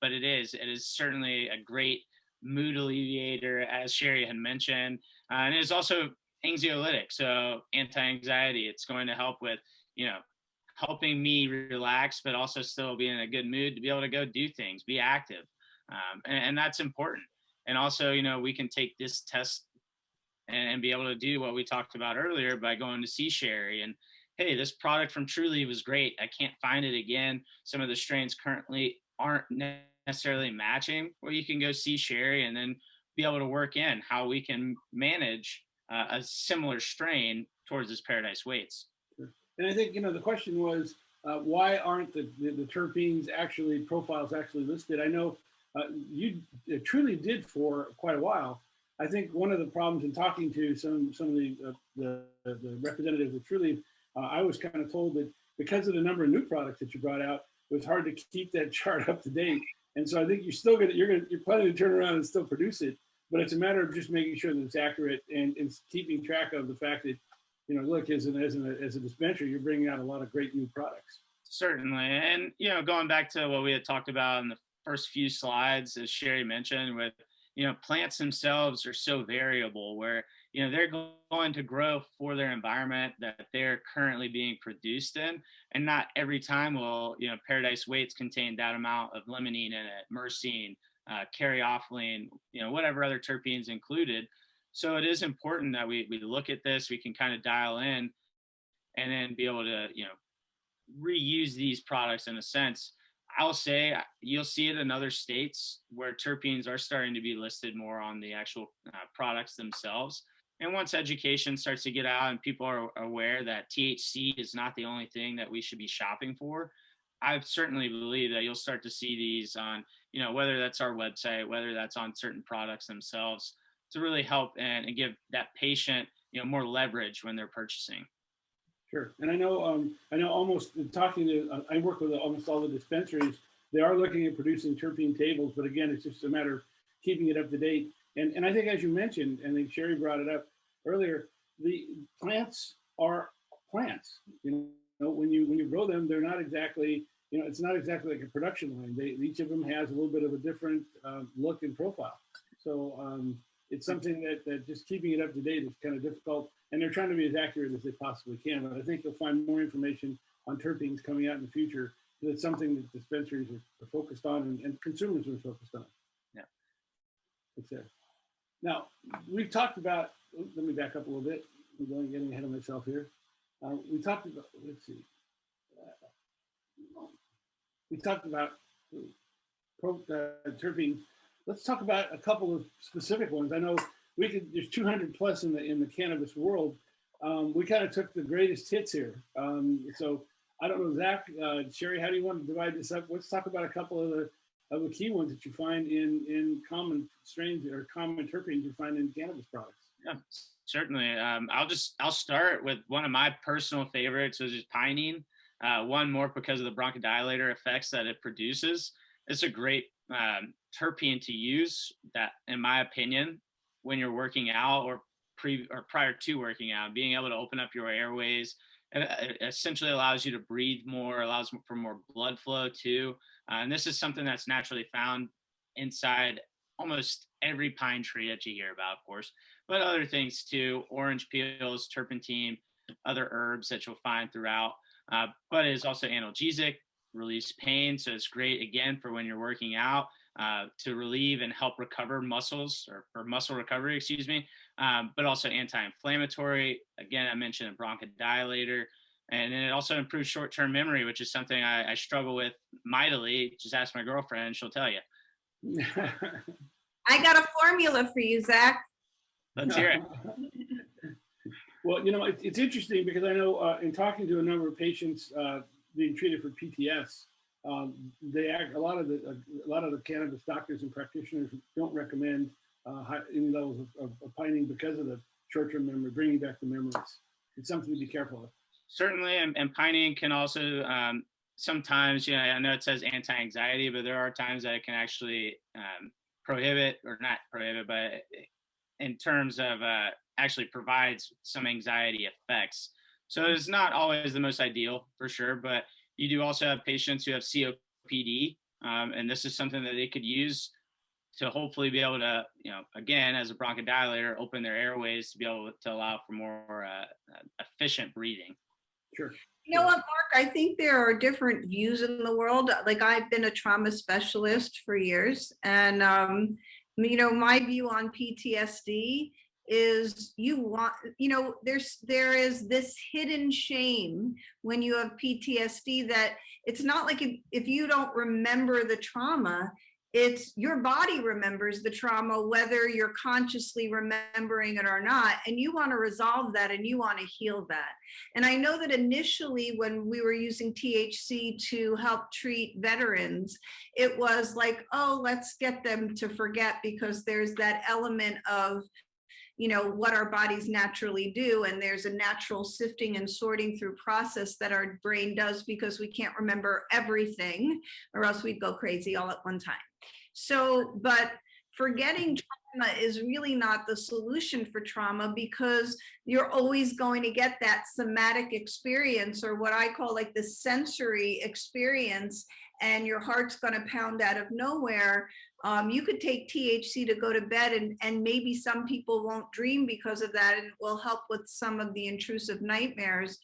But it is certainly a great mood alleviator, as Shari had mentioned, and it is also anxiolytic, so anti-anxiety. It's going to help with helping me relax, but also still be in a good mood to be able to go do things, be active. And that's important. And also, we can take this test and be able to do what we talked about earlier by going to see Shari and, hey, this product from Trulieve was great. I can't find it again. Some of the strains currently aren't necessarily matching. Well, you can go see Shari and then be able to work in how we can manage a similar strain towards this Paradise Weights. And I think, the question was, why aren't the terpenes profiles actually listed? I know you truly did for quite a while. I think one of the problems in talking to some of the representatives of Trulieve, I was kind of told that because of the number of new products that you brought out, it was hard to keep that chart up to date. And so I think you're planning to turn around and still produce it, but it's a matter of just making sure that it's accurate and keeping track of the fact that, look, as a dispensary, you're bringing out a lot of great new products. Certainly. And, going back to what we had talked about in the first few slides, as Shari mentioned, with, plants themselves are so variable where, they're going to grow for their environment that they're currently being produced in. And not every time will, Paradise Weights contain that amount of limonene in it, myrcene, caryophyllene, whatever other terpenes included. So it is important that we look at this, we can kind of dial in and then be able to, reuse these products in a sense. I'll say you'll see it in other states where terpenes are starting to be listed more on the actual products themselves. And once education starts to get out and people are aware that THC is not the only thing that we should be shopping for, I certainly believe that you'll start to see these on, whether that's our website, whether that's on certain products themselves, to really help and give that patient, more leverage when they're purchasing. Sure. And I know almost talking to, I work with almost all the dispensaries. They are looking at producing terpene tables, but again, it's just a matter of keeping it up to date. And I think, as you mentioned, and I think Shari brought it up earlier, the plants are plants. When you grow them, they're not exactly, it's not exactly like a production line. Each of them has a little bit of a different look and profile. So it's something that just keeping it up to date is kind of difficult. And they're trying to be as accurate as they possibly can. But I think you'll find more information on terpenes coming out in the future. It's something that dispensaries are focused on and consumers are focused on. Yeah. It's there. Now, we've talked about, let me back up a little bit. I'm getting ahead of myself here. We talked about, let's see. We talked about terpenes. Let's talk about a couple of specific ones. I know there's 200 plus in the cannabis world. We kind of took the greatest hits here. So I don't know, Zach, Shari, how do you want to divide this up? Let's talk about a couple of the key ones that you find in common strains or common terpenes you find in cannabis products. Yeah, certainly. I'll start with one of my personal favorites, which is pinene. One more because of the bronchodilator effects that it produces. It's a great terpene to use that, in my opinion, when you're working out or prior to working out, being able to open up your airways. It essentially allows you to breathe more, allows for more blood flow too. And this is something that's naturally found inside almost every pine tree that you hear about, of course, but other things too, orange peels, turpentine, other herbs that you'll find throughout. But it is also analgesic, release pain. So it's great, again, for when you're working out, to relieve and help recover muscles or muscle recovery, but also anti-inflammatory. Again, I mentioned a bronchodilator, and then it also improves short-term memory, which is something I struggle with mightily. Just ask my girlfriend, she'll tell you. I got a formula for you, Zach. Let's hear it. Well, it's interesting because I know in talking to a number of patients being treated for PTS, a lot of the cannabis doctors and practitioners don't recommend any levels of pinene because of the short-term memory, bringing back the memories. It's something to be careful of. Certainly, and pinene can also sometimes, I know it says anti-anxiety, but there are times that it can actually prohibit, or not prohibit, but in terms of actually provides some anxiety effects. So it's not always the most ideal, for sure, but you do also have patients who have COPD, and this is something that they could use to hopefully be able to, again, as a bronchodilator, open their airways to be able to allow for more efficient breathing. Sure. You know what, Mark? I think there are different views in the world. Like, I've been a trauma specialist for years, and you know, my view on PTSD is there is this hidden shame when you have PTSD, that it's not like if you don't remember the trauma, it's your body remembers the trauma, whether you're consciously remembering it or not, and you want to resolve that and you want to heal that. And I know that initially when we were using THC to help treat veterans, it was like, oh, let's get them to forget, because there's that element of, you know, what our bodies naturally do, and there's a natural sifting and sorting through process that our brain does, because we can't remember everything or else we'd go crazy all at one time. So, but forgetting trauma is really not the solution for trauma, because you're always going to get that somatic experience, or what I call like the sensory experience, and your heart's going to pound out of nowhere. You could take THC to go to bed, and maybe some people won't dream because of that, and it will help with some of the intrusive nightmares.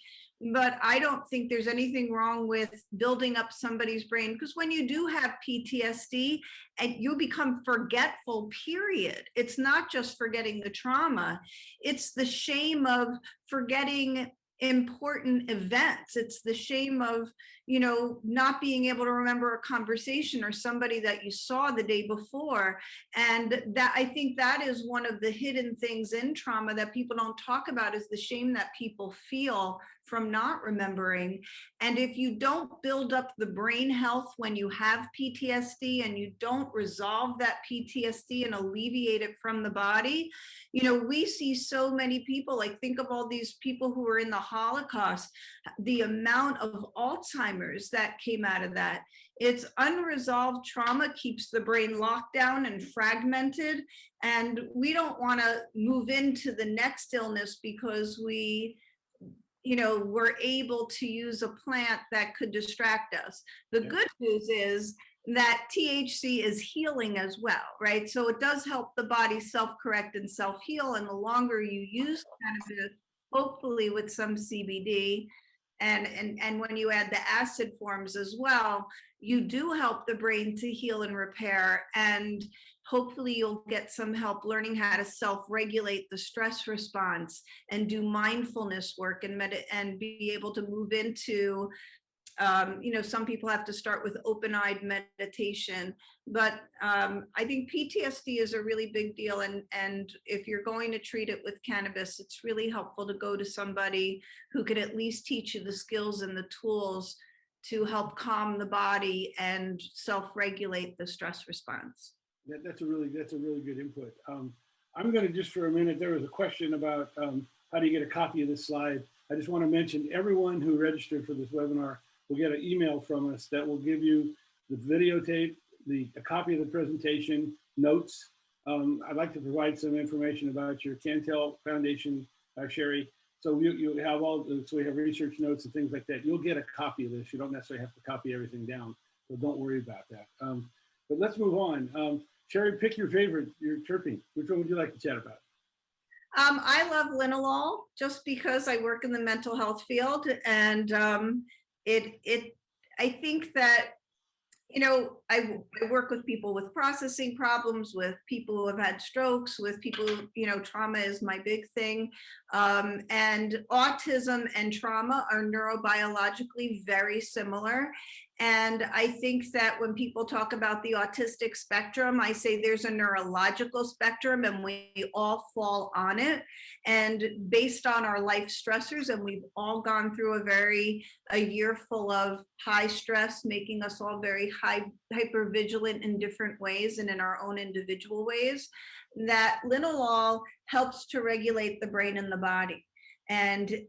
But I don't think there's anything wrong with building up somebody's brain, because when you do have PTSD and you become forgetful, period, it's not just forgetting the trauma, it's the shame of forgetting important events. It's the shame of, you know, not being able to remember a conversation or somebody that you saw the day before. And that, I think that is one of the hidden things in trauma that people don't talk about, is the shame that people feel from not remembering. And if you don't build up the brain health when you have PTSD, and you don't resolve that PTSD and alleviate it from the body, you know, we see so many people, like, think of all these people who were in the Holocaust, the amount of Alzheimer's that came out of that. It's unresolved trauma keeps the brain locked down and fragmented. And we don't want to move into the next illness because we're able to use a plant that could distract us. The good news is that THC is healing as well, right? So it does help the body self-correct and self-heal. And the longer you use cannabis, hopefully with some CBD, and when you add the acid forms as well, you do help the brain to heal and repair. And hopefully you'll get some help learning how to self-regulate the stress response and do mindfulness work and be able to move into, some people have to start with open-eyed meditation, but I think PTSD is a really big deal. And if you're going to treat it with cannabis, it's really helpful to go to somebody who could at least teach you the skills and the tools to help calm the body and self-regulate the stress response. That's a really good input. I'm going to just for a minute, there was a question about how do you get a copy of this slide. I just want to mention everyone who registered for this webinar will get an email from us that will give you the videotape, a copy of the presentation, notes. I'd like to provide some information about your Cantel Foundation, Shari. So you have so we have research notes and things like that. You'll get a copy of this. You don't necessarily have to copy everything down, so don't worry about that. But let's move on. Shari, pick your terpene. Which one would you like to chat about? I love linalool just because I work in the mental health field, and I think that, I work with people with processing problems, with people who have had strokes, with people, trauma is my big thing. And autism and trauma are neurobiologically very similar. And I think that when people talk about the autistic spectrum, I say there's a neurological spectrum and we all fall on it. And based on our life stressors, and we've all gone through a year full of high stress, making us all very hyper vigilant in different ways and in our own individual ways, that linalool helps to regulate the brain and the body. And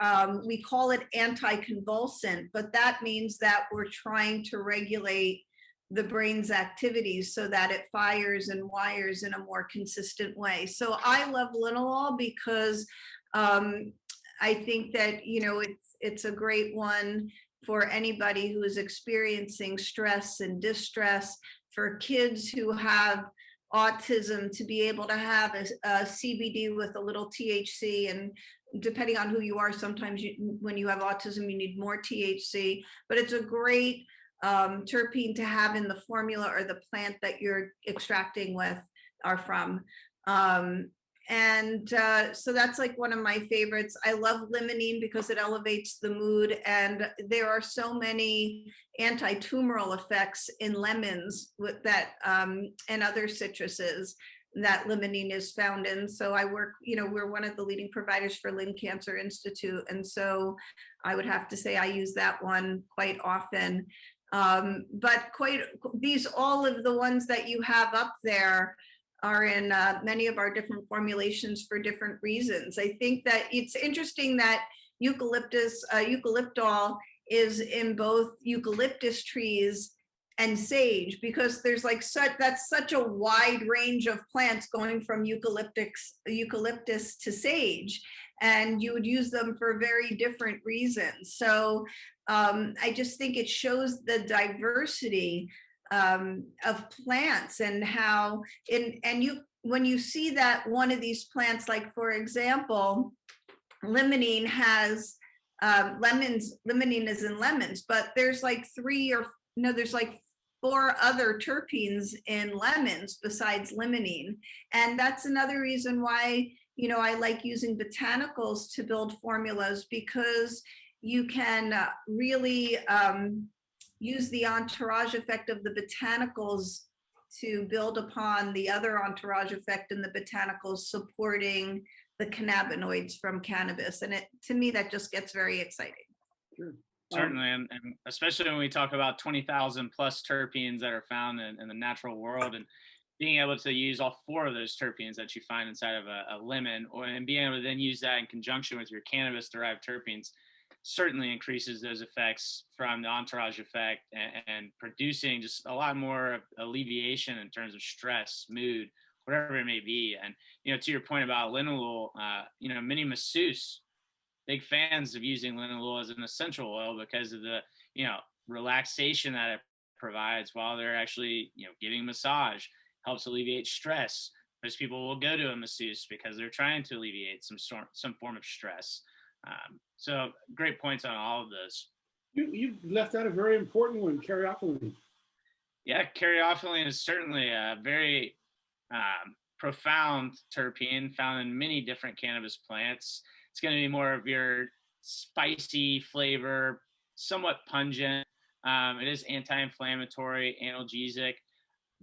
we call it anticonvulsant, but that means that we're trying to regulate the brain's activities so that it fires and wires in a more consistent way. So I love linalool because I think that, it's a great one for anybody who is experiencing stress and distress, for kids who have autism to be able to have a CBD with a little THC, and depending on who you are, sometimes when you have autism, you need more THC, but it's a great terpene to have in the formula or the plant that you're extracting with or from. So that's like one of my favorites. I love limonene because it elevates the mood, and there are so many anti-tumoral effects in lemons with that and other citruses that limonene is found in. So I work, we're one of the leading providers for Lynn Cancer Institute, and so I would have to say I use that one quite often. But all of the ones that you have up there are in many of our different formulations for different reasons. I think that it's interesting that eucalyptol is in both eucalyptus trees and sage, because there's that's such a wide range of plants going from eucalyptus to sage, and you would use them for very different reasons. So I just think it shows the diversity of plants, and how when you see that one of these plants, like for example, limonene has limonene is in lemons, but there's like there's like 4 other terpenes in lemons besides limonene. And that's another reason why, I like using botanicals to build formulas, because you can really use the entourage effect of the botanicals to build upon the other entourage effect in the botanicals supporting the cannabinoids from cannabis. And to me, that just gets very exciting. Sure. Certainly, and especially when we talk about 20,000 plus terpenes that are found in the natural world, and being able to use all 4 of those terpenes that you find inside of a lemon, and being able to then use that in conjunction with your cannabis-derived terpenes, certainly increases those effects from the entourage effect, and producing just a lot more alleviation in terms of stress, mood, whatever it may be. And to your point about linalool, many masseuses, big fans of using linalool as an essential oil because of the relaxation that it provides while they're actually giving massage, helps alleviate stress. Most people will go to a masseuse because they're trying to alleviate some form of stress. So great points on all of those. You left out a very important one, caryophyllene. Yeah, caryophyllene is certainly a very profound terpene found in many different cannabis plants. It's going to be more of your spicy flavor, somewhat pungent. It is anti-inflammatory, analgesic.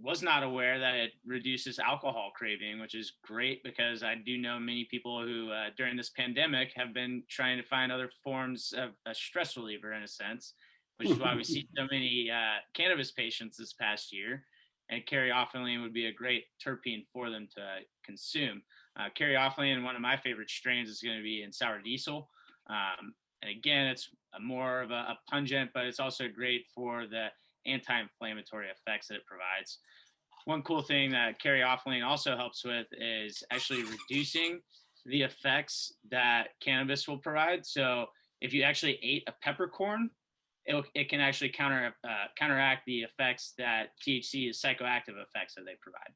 Was not aware that it reduces alcohol craving, which is great, because I do know many people who during this pandemic have been trying to find other forms of a stress reliever, in a sense, which is why we see so many cannabis patients this past year. And caryophyllene would be a great terpene for them to consume. Caryophyllene, one of my favorite strains, is going to be in sour diesel. And again, it's more of a pungent, but it's also great for the anti-inflammatory effects that it provides. One cool thing that caryophyllene also helps with is actually reducing the effects that cannabis will provide. So if you actually ate a peppercorn, it can actually counteract the effects that THC is psychoactive effects that they provide.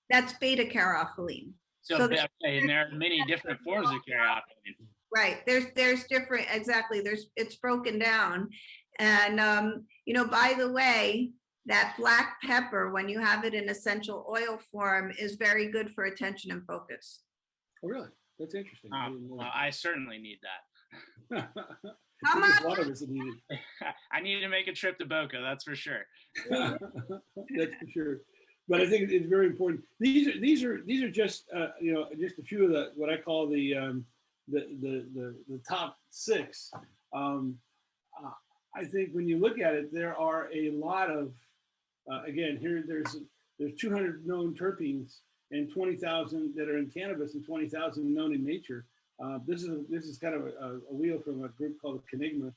That's beta caryophyllene. So and there are many different forms of caryophyllene. Right. There's different, exactly. It's broken down. And, by the way, that black pepper, when you have it in essential oil form, is very good for attention and focus. Oh, really? That's interesting. Well, I certainly need that. How much? One of us needed. I need to make a trip to Boca, that's for sure. That's for sure. But I think it's very important. These are just just a few of what I call the top 6. I think when you look at it, there are a lot of again, here there's 200 known terpenes and 20,000 that are in cannabis and 20,000 known in nature. This is kind of a wheel from a group called Cannabis.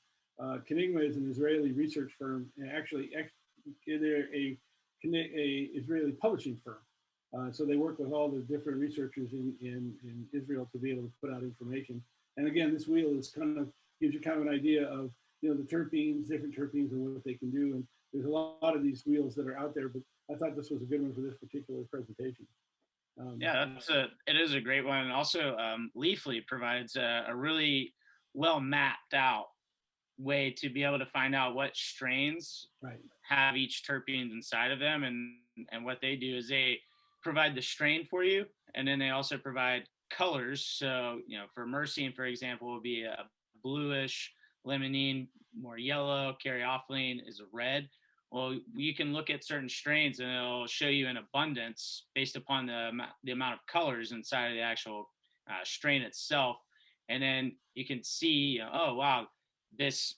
Cannabis is an Israeli research firm, and actually they're a Israeli publishing firm. So they work with all the different researchers in Israel to be able to put out information. And again, this wheel is gives you kind of an idea of the terpenes, different terpenes, and what they can do. And there's a lot of these wheels that are out there, but I thought this was a good one for this particular presentation. Yeah, it is a great one. And also, Leafly provides a really well mapped out way to be able to find out what strains right. have each terpenes inside of them. And what they do is they provide the strain for you, and then they also provide colors. So, for myrcene, for example, will be a bluish, limonene, more yellow, caryophyllene is a red. Well, you can look at certain strains and it'll show you in abundance based upon the amount of colors inside of the actual strain itself. And then you can see, oh, wow, this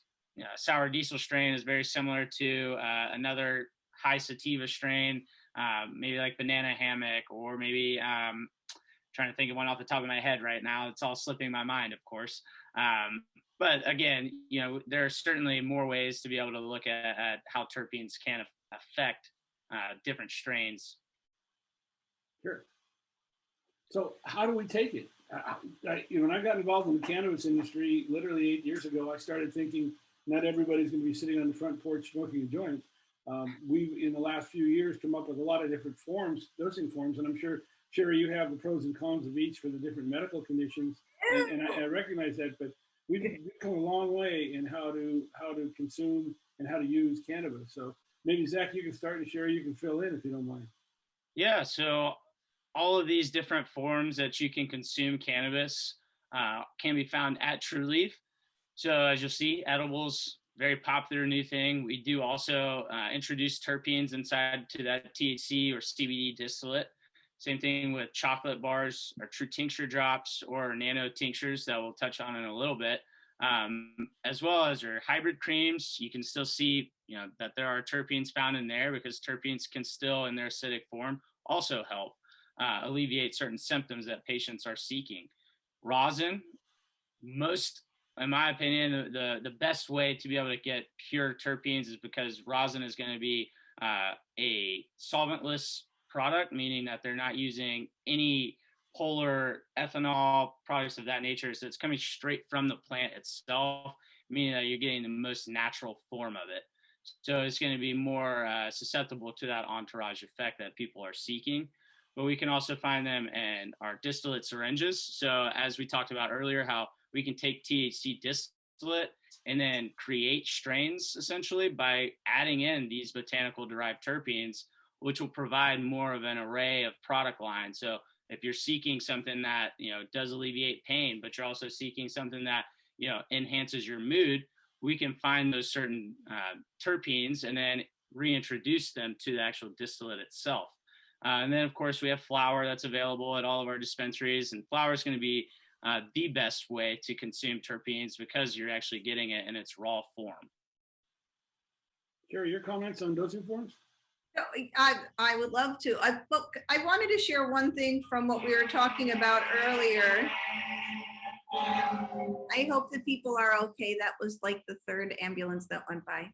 sour diesel strain is very similar to another high sativa strain, maybe like banana hammock, or maybe trying to think of one off the top of my head right now. It's all slipping my mind, of course. But again, there are certainly more ways to be able to look at how terpenes can affect different strains. Sure. So how do we take it? When I got involved in the cannabis industry, literally 8 years ago, I started thinking not everybody's going to be sitting on the front porch smoking a joint. We've, in the last few years, come up with a lot of different dosing forms, and I'm sure, Shari, you have the pros and cons of each for the different medical conditions, and I recognize that, but we've come a long way in how to consume and how to use cannabis. So maybe, Zach, you can start, and Shari, you can fill in if you don't mind. Yeah, so all of these different forms that you can consume cannabis can be found at Trulieve. So as you'll see, edibles, very popular new thing. We do also introduce terpenes inside to that THC or CBD distillate. Same thing with chocolate bars or true tincture drops or nano tinctures that we'll touch on in a little bit, as well as your hybrid creams. You can still see, that there are terpenes found in there, because terpenes can still, in their acidic form, also help alleviate certain symptoms that patients are seeking. Rosin, in my opinion, the best way to be able to get pure terpenes is because rosin is going to be a solventless product, meaning that they're not using any polar ethanol products of that nature. So it's coming straight from the plant itself, meaning that you're getting the most natural form of it. So it's going to be more susceptible to that entourage effect that people are seeking. But we can also find them in our distillate syringes. So as we talked about earlier, how we can take THC distillate and then create strains essentially by adding in these botanical derived terpenes, which will provide more of an array of product lines. So if you're seeking something that, does alleviate pain, but you're also seeking something that, enhances your mood, we can find those certain terpenes and then reintroduce them to the actual distillate itself. And then, of course, we have flower that's available at all of our dispensaries, and flower is going to be the best way to consume terpenes because you're actually getting it in its raw form. Shari, your comments on dosing forms? I would love to. I wanted to share one thing from what we were talking about earlier. I hope that people are okay. That was like the third ambulance that went by.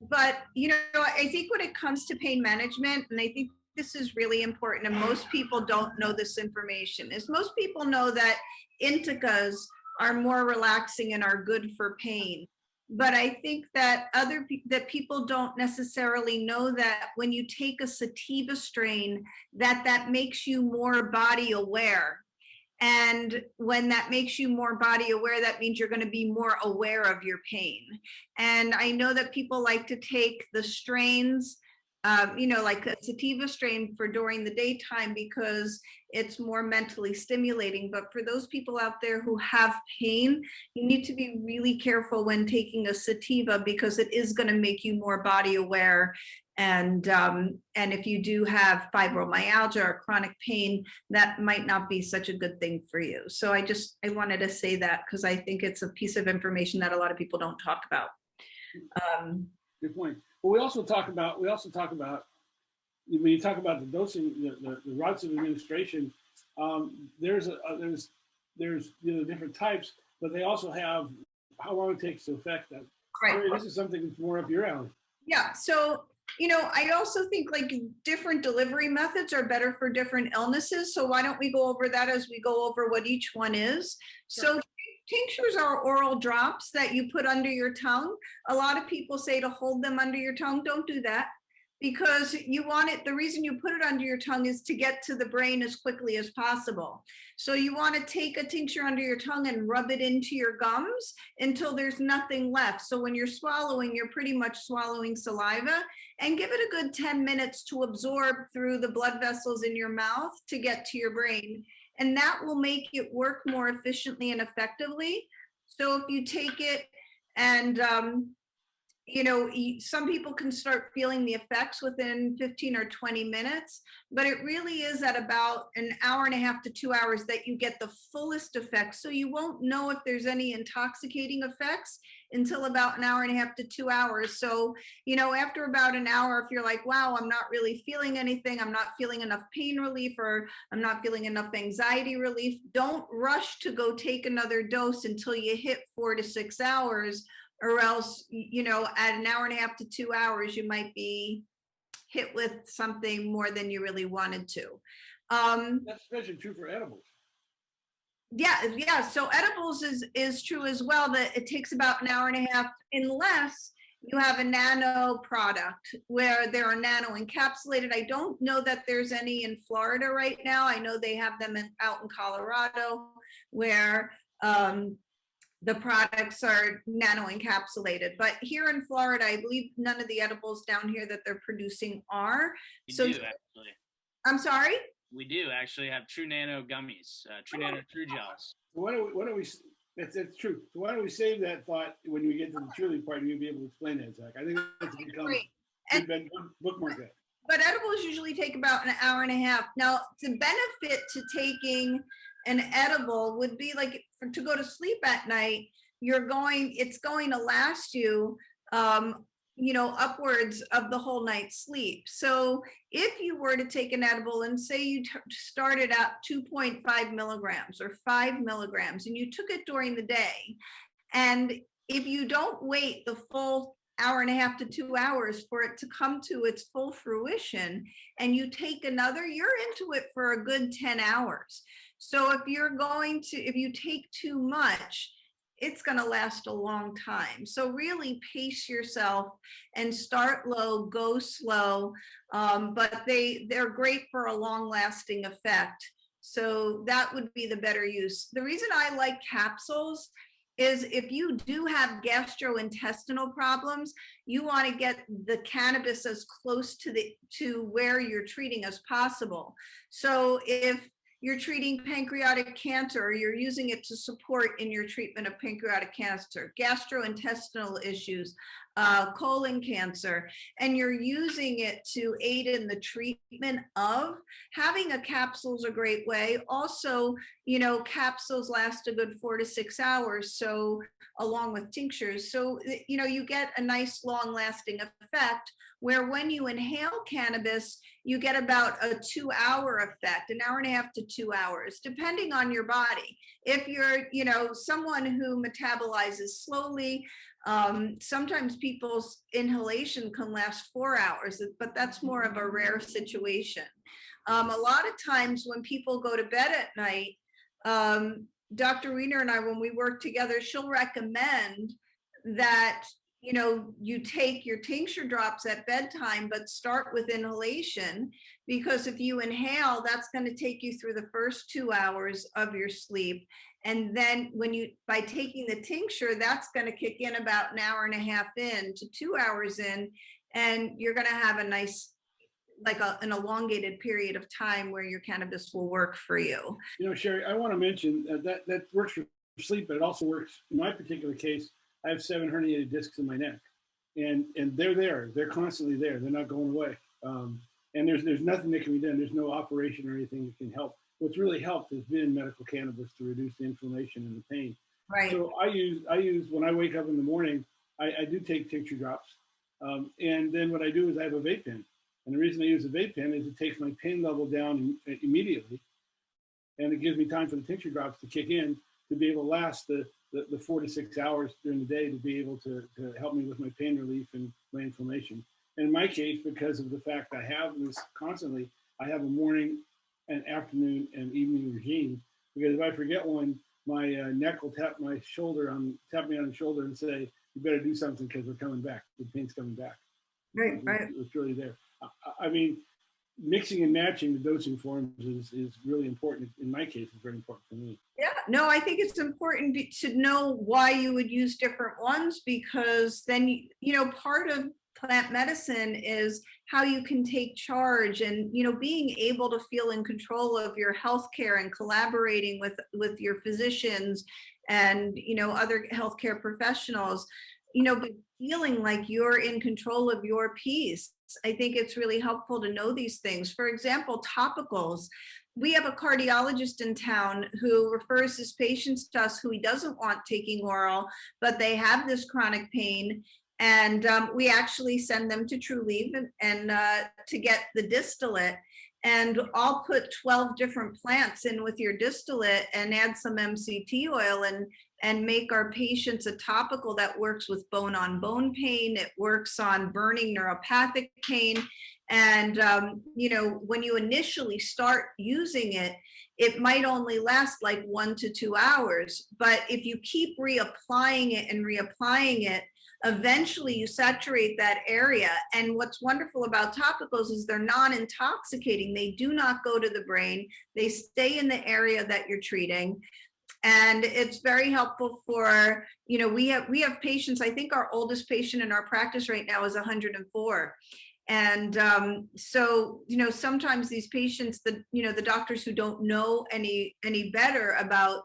But, I think when it comes to pain management, and I think this is really important, and most people don't know this information, is most people know that indicas are more relaxing and are good for pain. But I think that that people don't necessarily know that when you take a sativa strain, that makes you more body aware. And when that makes you more body aware, that means you're going to be more aware of your pain. And I know that people like to take the strains, like a sativa strain for during the daytime because it's more mentally stimulating. But for those people out there who have pain, you need to be really careful when taking a sativa because it is going to make you more body aware. And if you do have fibromyalgia or chronic pain, that might not be such a good thing for you. So I wanted to say that because I think it's a piece of information that a lot of people don't talk about. Good point. But we also talk about when you talk about the dosing, the routes of administration. There's different types, but they also have how long it takes to affect that. Right. This is something that's more up your alley. Yeah. So I also think like different delivery methods are better for different illnesses. So why don't we go over that as we go over what each one is? Sure. So tinctures are oral drops that you put under your tongue. A lot of people say to hold them under your tongue. Don't do that. because you want it, the reason you put it under your tongue is to get to the brain as quickly as possible. So you want to take a tincture under your tongue and rub it into your gums until there's nothing left. So when you're swallowing, you're pretty much swallowing saliva, and give it a good 10 minutes to absorb through the blood vessels in your mouth to get to your brain. And that will make it work more efficiently and effectively. So if you take it and, you know, some people can start feeling the effects within 15 or 20 minutes, but it really is at about an hour and a half to 2 hours that you get the fullest effects. So you won't know if there's any intoxicating effects until about an hour and a half to 2 hours. So, you know, after about an hour, if you're like, wow, I'm not really feeling anything, I'm not feeling enough pain relief, or I'm not feeling enough anxiety relief, don't rush to go take another dose until you hit 4 to 6 hours. Or else, you know, at an hour and a half to 2 hours, you might be hit with something more than you really wanted to. That's especially true for edibles. Yeah. So edibles is true as well, that it takes about an hour and a half, unless you have a nano product where there are nano encapsulated. I don't know that there's any in Florida right now. I know they have them out in Colorado, where the products are nano encapsulated. But here in Florida, I believe none of the edibles down here that they're producing are. We So do actually. I'm sorry? We do actually have True Nano gummies, True Nano True Gels. So why don't we that's true. So why don't we save that thought when we get to the Trulieve part, and you'll be able to explain that, Zach. I think that's a good comment. Good bookmark that. But edibles usually take about an hour and a half. Now, the benefit to taking an edible would be like to go to sleep at night, it's going to last you, you know, upwards of the whole night's sleep. So if you were to take an edible and say you started at 2.5 milligrams or 5 milligrams and you took it during the day, and if you don't wait the full hour and a half to 2 hours for it to come to its full fruition, and you take another, you're into it for a good 10 hours. So if you take too much, it's going to last a long time. So really pace yourself and start low, go slow. But they're great for a long lasting effect. So that would be the better use. The reason I like capsules is if you do have gastrointestinal problems, you want to get the cannabis as close to where you're treating as possible. So if you're treating pancreatic cancer, or you're using it to support in your treatment of pancreatic cancer, gastrointestinal issues, colon cancer, and you're using it to aid in the treatment of, having a capsule is a great way. Also, you know, capsules last a good 4 to 6 hours, so along with tinctures. So, you know, you get a nice long lasting effect, where when you inhale cannabis, you get about a 2 hour effect, an hour and a half to 2 hours, depending on your body. If you're, you know, someone who metabolizes slowly, sometimes people's inhalation can last 4 hours, but that's more of a rare situation. A lot of times when people go to bed at night, Dr. Wiener and I, when we work together, she'll recommend that, you know, you take your tincture drops at bedtime, but start with inhalation, because if you inhale, that's going to take you through the first 2 hours of your sleep. And then by taking the tincture, that's going to kick in about an hour and a half in to 2 hours in, and you're going to have a nice, like an elongated period of time where your cannabis will work for you. You know, Shari, I want to mention that works for sleep, but it also works, in my particular case, I have 7 herniated discs in my neck, and they're there. They're constantly there. They're not going away. And there's nothing that can be done. There's no operation or anything that can help. What's really helped has been medical cannabis to reduce the inflammation and the pain. Right. So I use when I wake up in the morning, I do take tincture drops, and then what I do is I have a vape pen. And the reason I use a vape pen is it takes my pain level down immediately, and it gives me time for the tincture drops to kick in to be able to last the 4 to 6 hours during the day, to be able to help me with my pain relief and my inflammation. And in my case, because of the fact I have this constantly, I have a morning and afternoon and evening regime, because if I forget one, my neck will tap me on the shoulder and say, you better do something because we're coming back. The pain's coming back. Right. It's really there. I mean, mixing and matching the dosing forms is really important. In my case, it's very important for me. Yeah, no, I think it's important to know why you would use different ones, because then, part of plant medicine is how you can take charge and, being able to feel in control of your healthcare and collaborating with your physicians and, other healthcare professionals, but feeling like you're in control of your piece. I think it's really helpful to know these things. For example, topicals. We have a cardiologist in town who refers his patients to us who he doesn't want taking oral, but they have this chronic pain. And we actually send them to Trulieve and to get the distillate. And I'll put 12 different plants in with your distillate and add some MCT oil and make our patients a topical that works with bone-on-bone pain. It works on burning neuropathic pain. And, when you initially start using it, it might only last like 1 to 2 hours. But if you keep reapplying it and reapplying it, eventually you saturate that area. And what's wonderful about topicals is they're non-intoxicating. They do not go to the brain. They stay in the area that you're treating. And it's very helpful for, we have patients. I think our oldest patient in our practice right now is 104. And so, sometimes these patients, the doctors who don't know any better about,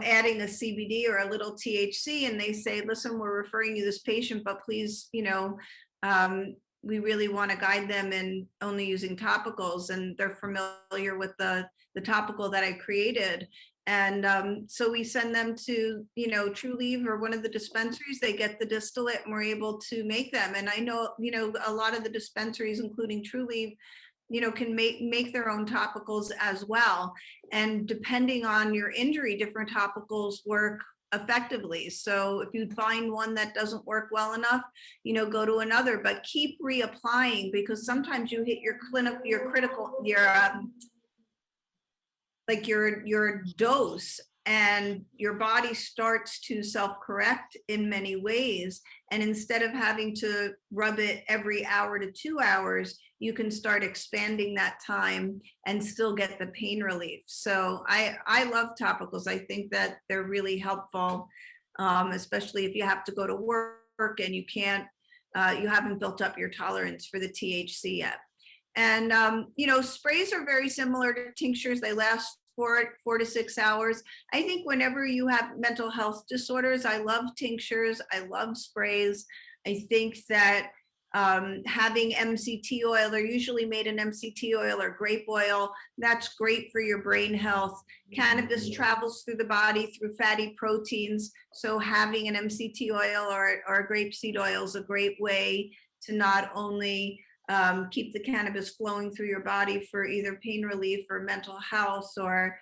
adding a CBD or a little THC, and they say, listen, we're referring you this patient, but please, we really want to guide them in only using topicals, and they're familiar with the topical that I created. And so we send them to, Trulieve or one of the dispensaries. They get the distillate and we're able to make them. And I know, a lot of the dispensaries, including Trulieve, can make their own topicals as well. And depending on your injury, different topicals work effectively. So if you find one that doesn't work well enough, go to another, but keep reapplying, because sometimes you hit your dose, and your body starts to self-correct in many ways. And instead of having to rub it every hour to 2 hours, you can start expanding that time and still get the pain relief. So I love topicals. I think that they're really helpful, especially if you have to go to work and you haven't built up your tolerance for the THC yet. And, sprays are very similar to tinctures. They last 4 to 6 hours. I think whenever you have mental health disorders, I love tinctures. I love sprays. I think that having MCT oil, they're usually made in MCT oil or grape oil. That's great for your brain health. Cannabis travels through the body through fatty proteins. So having an MCT oil or a grapeseed oil is a great way to not only keep the cannabis flowing through your body for either pain relief or mental health or,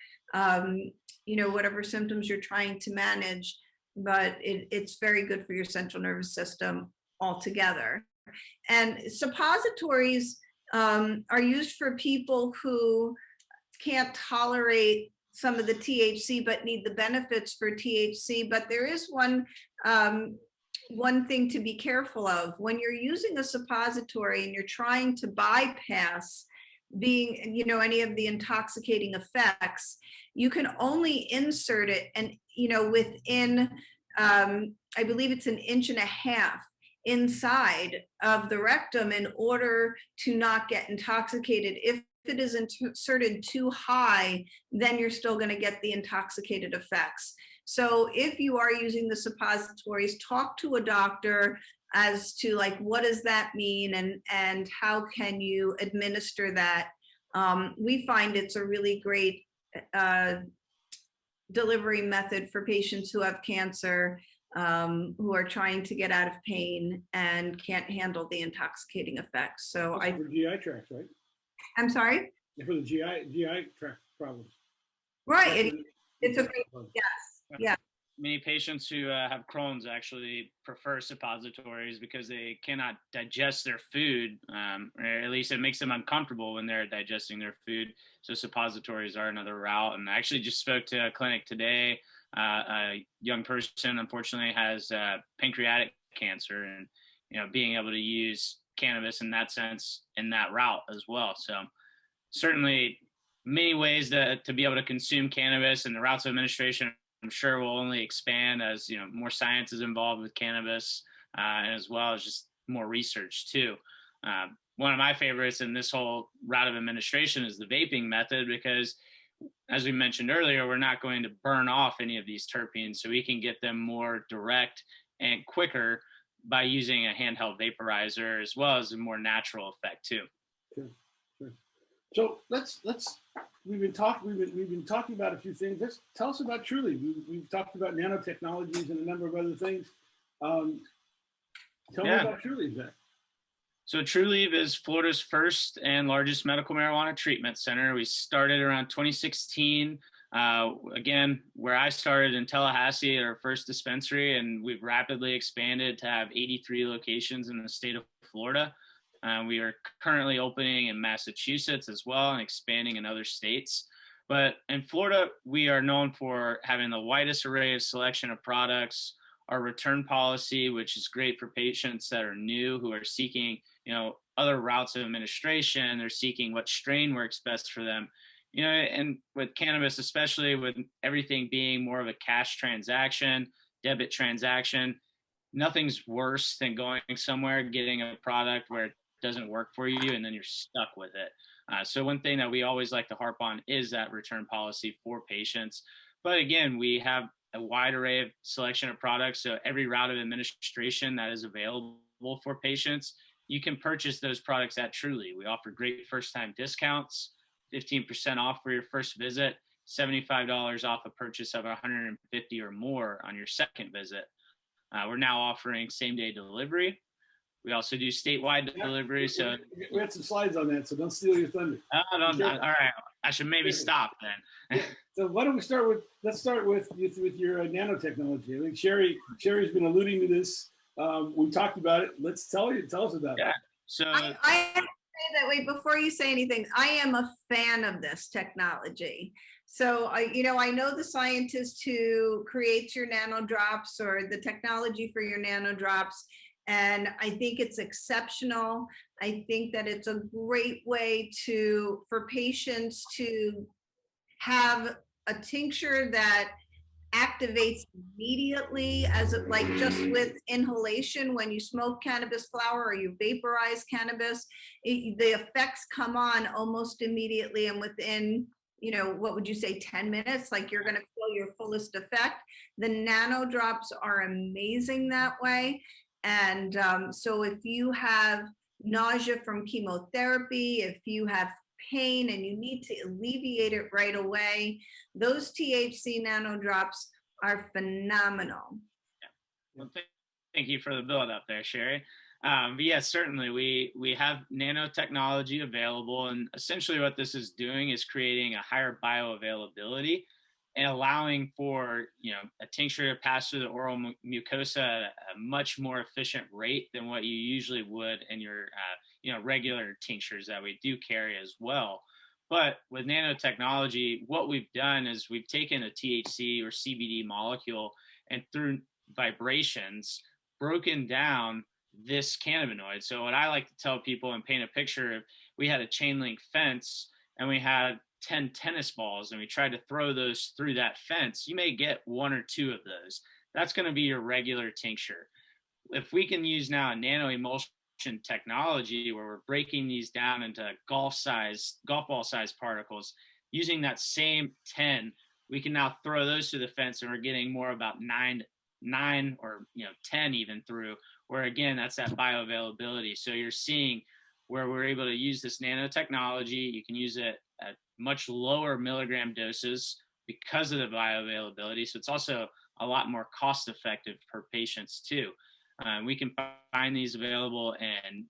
whatever symptoms you're trying to manage, but it's very good for your central nervous system altogether. And suppositories are used for people who can't tolerate some of the THC but need the benefits for THC. But there is one thing to be careful of. When you're using a suppository and you're trying to bypass being, any of the intoxicating effects, you can only insert it and, within, I believe it's 1.5 inches inside of the rectum in order to not get intoxicated. If it is inserted too high, then you're still going to get the intoxicated effects. So if you are using the suppositories, talk to a doctor as to what does that mean and how can you administer that. We find it's a really great delivery method for patients who have cancer, who are trying to get out of pain and can't handle the intoxicating effects. So for GI tracts, right? I'm sorry? For the GI tract problems. Right. It's a great, yes. Yeah. Many patients who have Crohn's actually prefer suppositories because they cannot digest their food, or at least it makes them uncomfortable when they're digesting their food. So suppositories are another route. And I actually just spoke to a clinic today. A young person, unfortunately, has pancreatic cancer, and being able to use cannabis in that sense, in that route as well. So certainly many ways to be able to consume cannabis, and the routes of administration, I'm sure, will only expand as, you know, more science is involved with cannabis, and as well as just more research too. One of my favorites in this whole route of administration is the vaping method, because as we mentioned earlier, we're not going to burn off any of these terpenes, so we can get them more direct and quicker by using a handheld vaporizer, as well as a more natural effect too. Sure, sure. So we've been talking about a few things. Let's tell us about Trulieve. We've talked about nanotechnologies and a number of other things. Tell me about Trulieve, Zach. So Trulieve is Florida's first and largest medical marijuana treatment center. We started around 2016. Again, where I started in Tallahassee at our first dispensary, and we've rapidly expanded to have 83 locations in the state of Florida. We are currently opening in Massachusetts as well, and expanding in other states. But in Florida, we are known for having the widest array of selection of products. Our return policy, which is great for patients that are new, who are seeking, you know, other routes of administration. They're seeking what strain works best for them. You know, and with cannabis, especially with everything being more of a cash transaction, debit transaction, nothing's worse than going somewhere, getting a product where it doesn't work for you, and then you're stuck with it. So one thing that we always like to harp on is that return policy for patients. But again, we have a wide array of selection of products. So every route of administration that is available for patients, you can purchase those products at Trulieve. We offer great first-time discounts, 15% off for your first visit, $75 off a purchase of $150 or more on your second visit. We're now offering same-day delivery. We also do statewide delivery. So we had some slides on that, so don't steal your thunder. All right, I should maybe stop then. So why don't we start with, let's start with your nanotechnology. I think Shari's been alluding to this. We talked about it. Tell us about it. So I have to say that, wait, before you say anything, I am a fan of this technology. So I know the scientist who creates your nano drops, or the technology for your nano drops, and I think it's exceptional. I think that it's a great way for patients to have a tincture that activates immediately, as like just with inhalation. When you smoke cannabis flower or you vaporize cannabis, the effects come on almost immediately, and within, what would you say, 10 minutes, like you're going to feel your fullest effect. The nano drops are amazing that way. And so if you have nausea from chemotherapy, if you have pain and you need to alleviate it right away, those THC nano drops are phenomenal. Well, thank you for the build up there, Shari. But yes, certainly we have nanotechnology available, and essentially what this is doing is creating a higher bioavailability and allowing for, a tincture to pass through the oral mucosa at a much more efficient rate than what you usually would in your regular tinctures that we do carry as well. But with nanotechnology, what we've done is we've taken a THC or CBD molecule, and through vibrations broken down this cannabinoid. So what I like to tell people and paint a picture of, we had a chain link fence and we had 10 tennis balls, and we tried to throw those through that fence. You may get one or two of those. That's going to be your regular tincture. If we can use now a nano emulsion technology where we're breaking these down into golf ball size particles, using that same 10, we can now throw those through the fence, and we're getting more about nine or 10 even through, where again, that's that bioavailability. So you're seeing where we're able to use this nanotechnology. You can use it at much lower milligram doses because of the bioavailability. So it's also a lot more cost effective per patients too. We can find these available in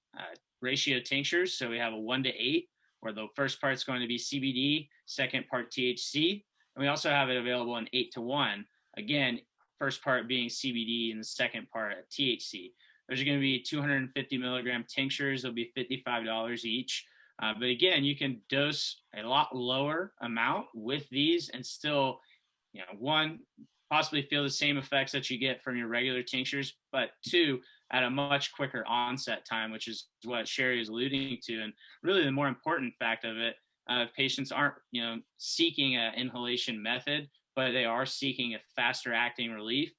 ratio tinctures. So we have a 1:8, where the first part's going to be CBD, second part THC. And we also have it available in 8:1. Again, first part being CBD and the second part THC. There's going to be 250 milligram tinctures. They'll be $55 each. But again, you can dose a lot lower amount with these and still, one, possibly feel the same effects that you get from your regular tinctures, but 2, at a much quicker onset time, which is what Shari is alluding to. And really the more important fact of it, if patients aren't, seeking an inhalation method, but they are seeking a faster acting relief,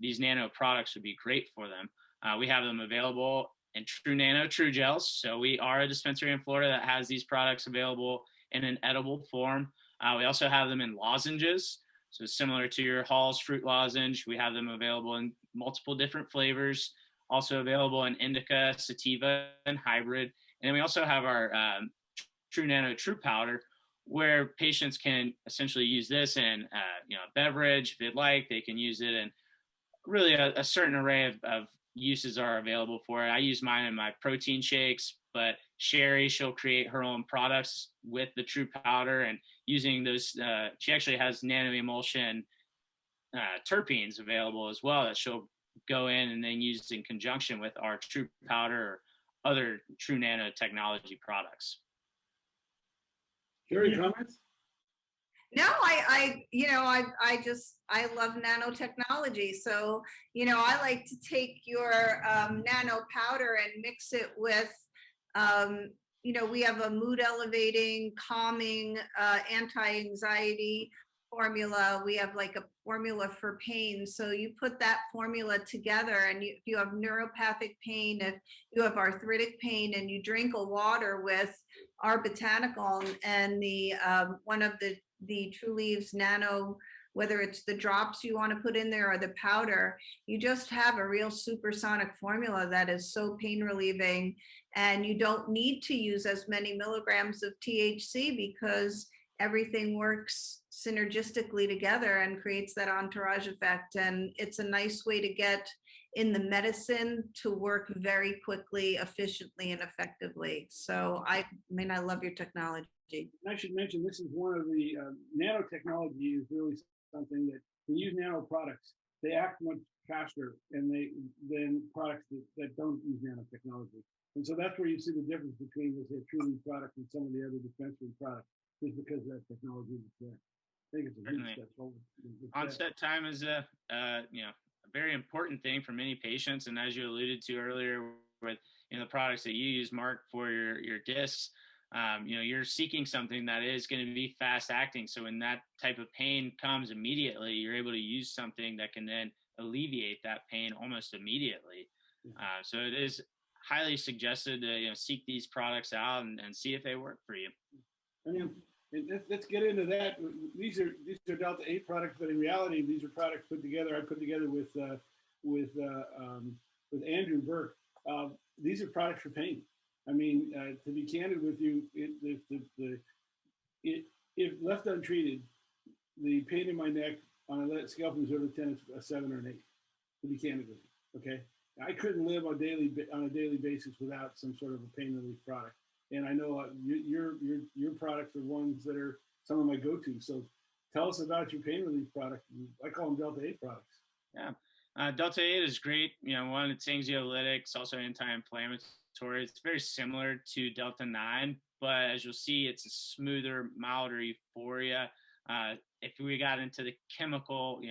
these nano products would be great for them. We have them available in True Nano True Gels. So we are a dispensary in Florida that has these products available in an edible form. We also have them in lozenges. So similar to your Hall's fruit lozenge, we have them available in multiple different flavors, also available in indica, sativa, and hybrid. And then we also have our True Nano True Powder, where patients can essentially use this in a beverage if they'd like. They can use it in really a certain array of uses are available for it. I use mine in my protein shakes, but Shari, she'll create her own products with the True Powder, and using those, she actually has nano emulsion terpenes available as well that she'll go in and then use in conjunction with our True Powder or other True Nano technology products. Shari, comments? No, I love nanotechnology. So, I like to take your nano powder and mix it with, we have a mood elevating, calming, anti-anxiety formula. We have like a formula for pain. So you put that formula together, and if you have neuropathic pain, if you have arthritic pain, and you drink a water with our botanical and the one of the Trulieve's nano, whether it's the drops you want to put in there or the powder, you just have a real supersonic formula that is so pain relieving, and you don't need to use as many milligrams of THC because everything works synergistically together and creates that entourage effect. And it's a nice way to get in the medicine to work very quickly, efficiently, and effectively. So I love your technology. I should mention, this is one of the nanotechnology is really something that when you use nano products, they act much faster than products that don't use nanotechnology. And so that's where you see the difference between, let's say, a Trulieve product and some of the other dispensary products, is because of that technology that's there. I think it's a huge step forward. Onset time is a very important thing for many patients, and as you alluded to earlier with the products that you use, Marc, for your discs, you're seeking something that is going to be fast acting. So when that type of pain comes immediately, you're able to use something that can then alleviate that pain almost immediately. So it is highly suggested to seek these products out and see if they work for you. I mean, let's get into that. These are Delta 8 products, but in reality, these are products put together. I put together with Andrew Burke. These are products for pain. I mean, to be candid with you, if left untreated, the pain in my neck on a scale from 0 to 10 is a 7 or an 8. To be candid with you, okay. I couldn't live on a daily basis without some sort of a pain relief product. And I know your products are ones that are some of my go-tos. So tell us about your pain relief product. I call them Delta 8 products. Yeah, Delta 8 is great. One, it's anxiolytic, it's also anti-inflammatory. It's very similar to Delta 9, but as you'll see, it's a smoother, milder euphoria. If we got into the chemical,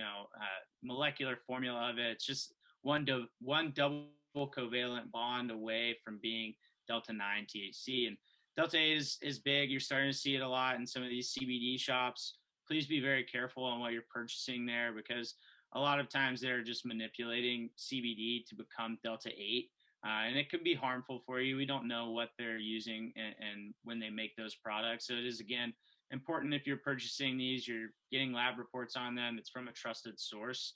molecular formula of it, it's just one double covalent bond away from being Delta 9 THC. And Delta 8 is big. You're starting to see it a lot in some of these CBD shops. Please be very careful on what you're purchasing there, because a lot of times they're just manipulating CBD to become Delta 8. And it could be harmful for you. We don't know what they're using and when they make those products. So it is, again, important if you're purchasing these, you're getting lab reports on them. It's from a trusted source.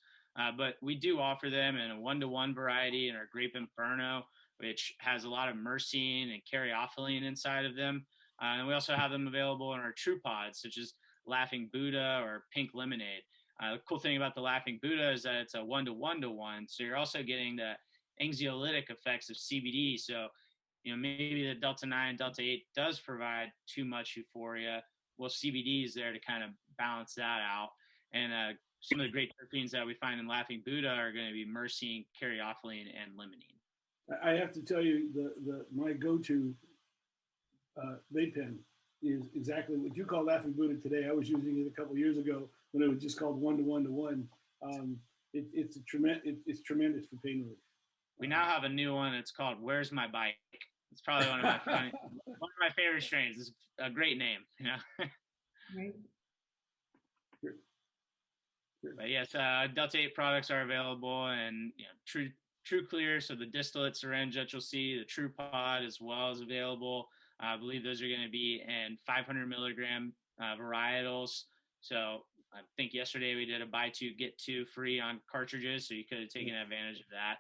But we do offer them in a 1-to-1 variety in our Grape Inferno, which has a lot of myrcene and caryophyllene inside of them. And we also have them available in our True Pods, such as Laughing Buddha or Pink Lemonade. The cool thing about the Laughing Buddha is that it's a 1-to-1-to-1. So you're also getting the anxiolytic effects of CBD. So, maybe the Delta 9, Delta 8 does provide too much euphoria. Well, CBD is there to kind of balance that out. And some of the great terpenes that we find in Laughing Buddha are going to be myrcene, caryophyllene, and limonene. I have to tell you, my go-to vape pen is exactly what you call Laughing Buddha today. I was using it a couple years ago when it was just called 1-to-1-to-1, It's tremendous for pain relief. We now have a new one. It's called "Where's My Bike." It's probably one of my favorite strains. It's a great name, you know. Right. Sure. But yes, Delta 8 products are available, and True Clear, so the distillate syringe that you'll see, the True Pod as well is available. I believe those are going to be in 500 milligram varietals. So I think yesterday we did a buy two, get two free on cartridges, so you could have taken advantage of that.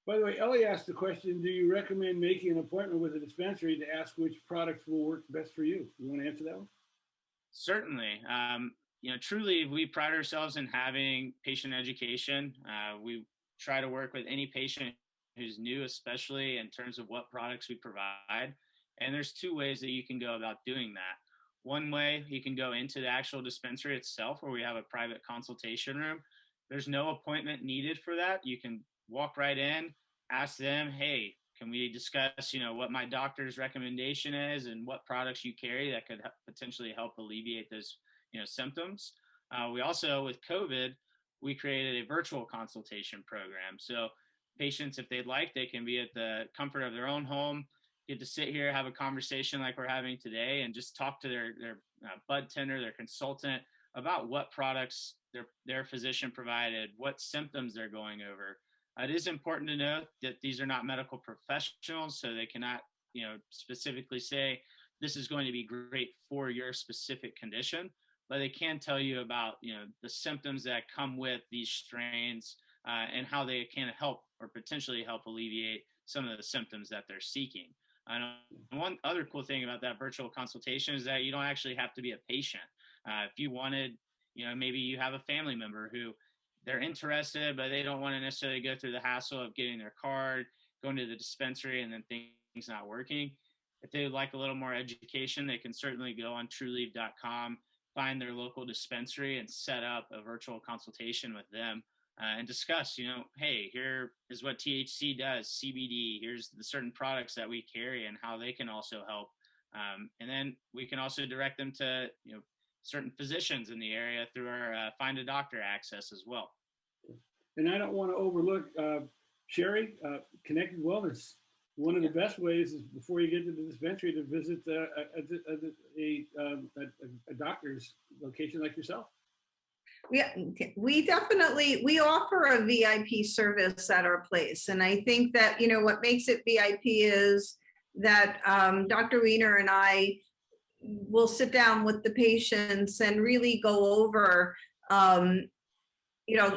By the way, Ellie asked the question, do you recommend making an appointment with a dispensary to ask which products will work best for you? You want to answer that one? Certainly. Trulieve, we pride ourselves in having patient education. We try to work with any patient who's new, especially in terms of what products we provide. And there's two ways that you can go about doing that. One way, you can go into the actual dispensary itself where we have a private consultation room. There's no appointment needed for that. You can walk right in, ask them, hey, can we discuss, what my doctor's recommendation is and what products you carry that could potentially help alleviate those, symptoms. We also, with COVID, we created a virtual consultation program. So patients, if they'd like, they can be at the comfort of their own home, get to sit here, have a conversation like we're having today, and just talk to their bud tender, their consultant, about what products their physician provided, what symptoms they're going over. It is important to note that these are not medical professionals, so they cannot, specifically say this is going to be great for your specific condition, but they can tell you about, the symptoms that come with these strains and how they can help or potentially help alleviate some of the symptoms that they're seeking. And one other cool thing about that virtual consultation is that you don't actually have to be a patient. If you wanted, maybe you have a family member who they're interested, but they don't want to necessarily go through the hassle of getting their card, going to the dispensary, and then things not working. If they would like a little more education, they can certainly go on Trulieve.com, find their local dispensary, and set up a virtual consultation with them and discuss, hey, here is what THC does, CBD, here's the certain products that we carry and how they can also help. And then we can also direct them to, certain physicians in the area through our Find a Doctor access as well. And I don't want to overlook Shari, Cannetctd Wellness. One of the best ways is before you get to the dispensary to visit a doctor's location like yourself. We definitely, we offer a VIP service at our place. And I think that, what makes it VIP is that Dr. Weiner and I will sit down with the patients and really go over,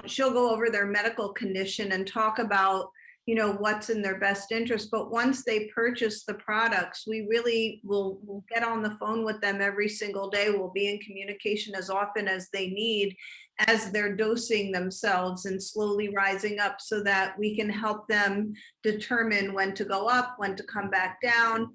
she'll go over their medical condition and talk about, what's in their best interest. But once they purchase the products, we really will get on the phone with them every single day. We'll be in communication as often as they need as they're dosing themselves and slowly rising up so that we can help them determine when to go up, when to come back down.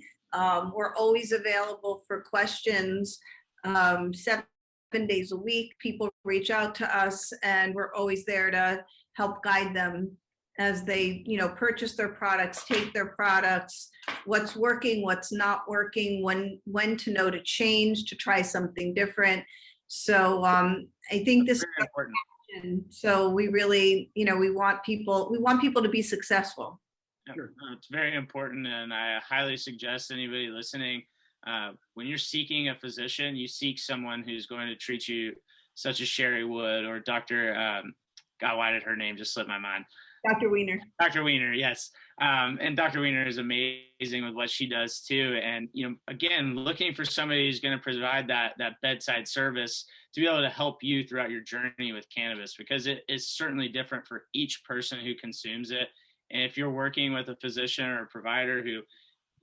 We're always available for questions 7 days a week. People reach out to us and we're always there to help guide them as they, purchase their products, take their products, what's working, what's not working, when to know to change, to try something different. So I think this is important. So we really, we want people to be successful. Sure. It's very important, and I highly suggest anybody listening, when you're seeking a physician, you seek someone who's going to treat you such as Shari would, or Dr. God, why did her name just slip my mind? Dr. Weiner. Dr. Weiner, yes. And Dr. Weiner is amazing with what she does too. And, again, looking for somebody who's going to provide that bedside service to be able to help you throughout your journey with cannabis, because it is certainly different for each person who consumes it. And if you're working with a physician or a provider who,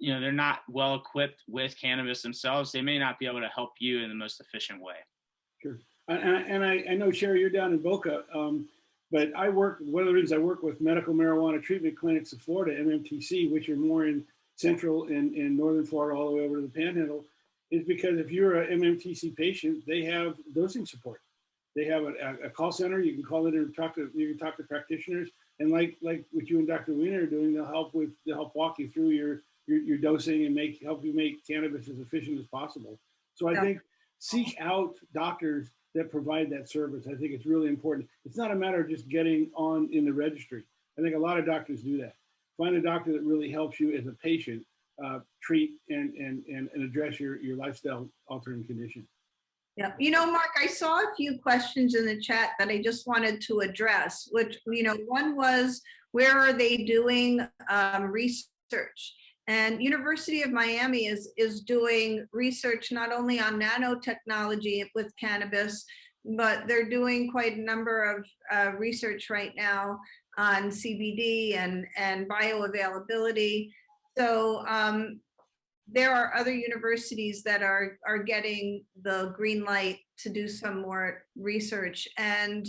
they're not well equipped with cannabis themselves, they may not be able to help you in the most efficient way. Sure. And I know, Shari, you're down in Boca, but one of the reasons I work with medical marijuana treatment clinics of Florida, MMTC, which are more in central and northern Florida all the way over to the Panhandle, is because if you're an MMTC patient, they have dosing support. They have a call center. You can call in and talk to practitioners. And like what you and Dr. Weiner are doing, they'll help walk you through your dosing and help you make cannabis as efficient as possible. So I think seek out doctors that provide that service. I think it's really important. It's not a matter of just getting on in the registry. I think a lot of doctors do that. Find a doctor that really helps you as a patient treat and address your lifestyle altering condition. Yeah, you know, Mark, I saw a few questions in the chat that I just wanted to address, which, you know, one was, where are they doing research? And University of Miami is doing research not only on nanotechnology with cannabis, but they're doing quite a number of research right now on CBD and bioavailability. So there are other universities that are getting the green light to do some more research. And,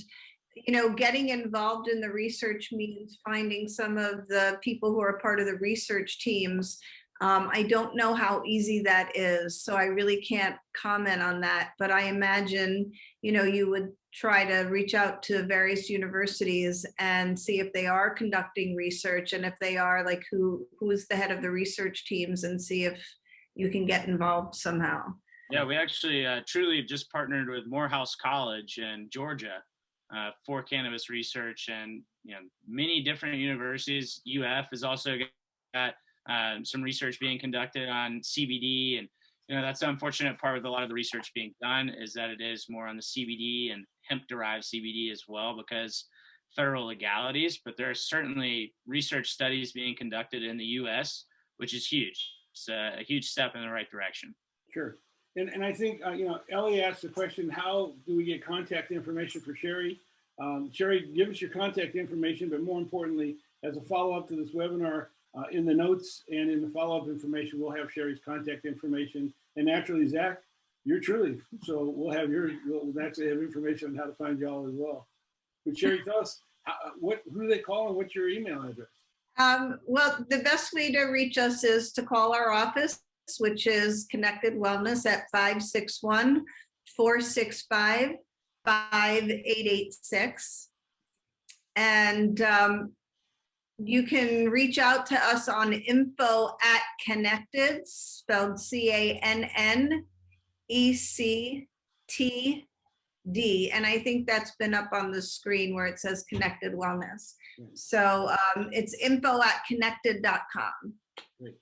you know, getting involved in the research means finding some of the people who are part of the research teams. I don't know how easy that is, so I really can't comment on that. But I imagine, you know, you would try to reach out to various universities and see if they are conducting research, and if they are, like, who is the head of the research teams, and see if you can get involved somehow. Yeah, we actually Trulieve just partnered with Morehouse College in Georgia for cannabis research, and you know, many different universities. UF has also got some research being conducted on CBD, and you know, that's the unfortunate part with a lot of the research being done, is that it is more on the CBD and hemp-derived CBD as well, because federal legalities. But there are certainly research studies being conducted in the U.S., which is huge. It's a huge step in the right direction. Sure. And I think, you know, Ellie asked the question, how do we get contact information for Shari? Shari, give us your contact information, but more importantly, as a follow-up to this webinar, in the notes and in the follow-up information, we'll have Shari's contact information. And naturally, Zach, you're Trulieve, so we'll naturally have information on how to find y'all as well. But Shari, tell us, who do they call and what's your email address? Well, the best way to reach us is to call our office, which is Cannetctd Wellness at 561-465-5886. And you can reach out to us on info@Cannetctd, spelled CANNECTD. And I think that's been up on the screen where it says Cannetctd Wellness. So it's info@cannetctd.com. Great.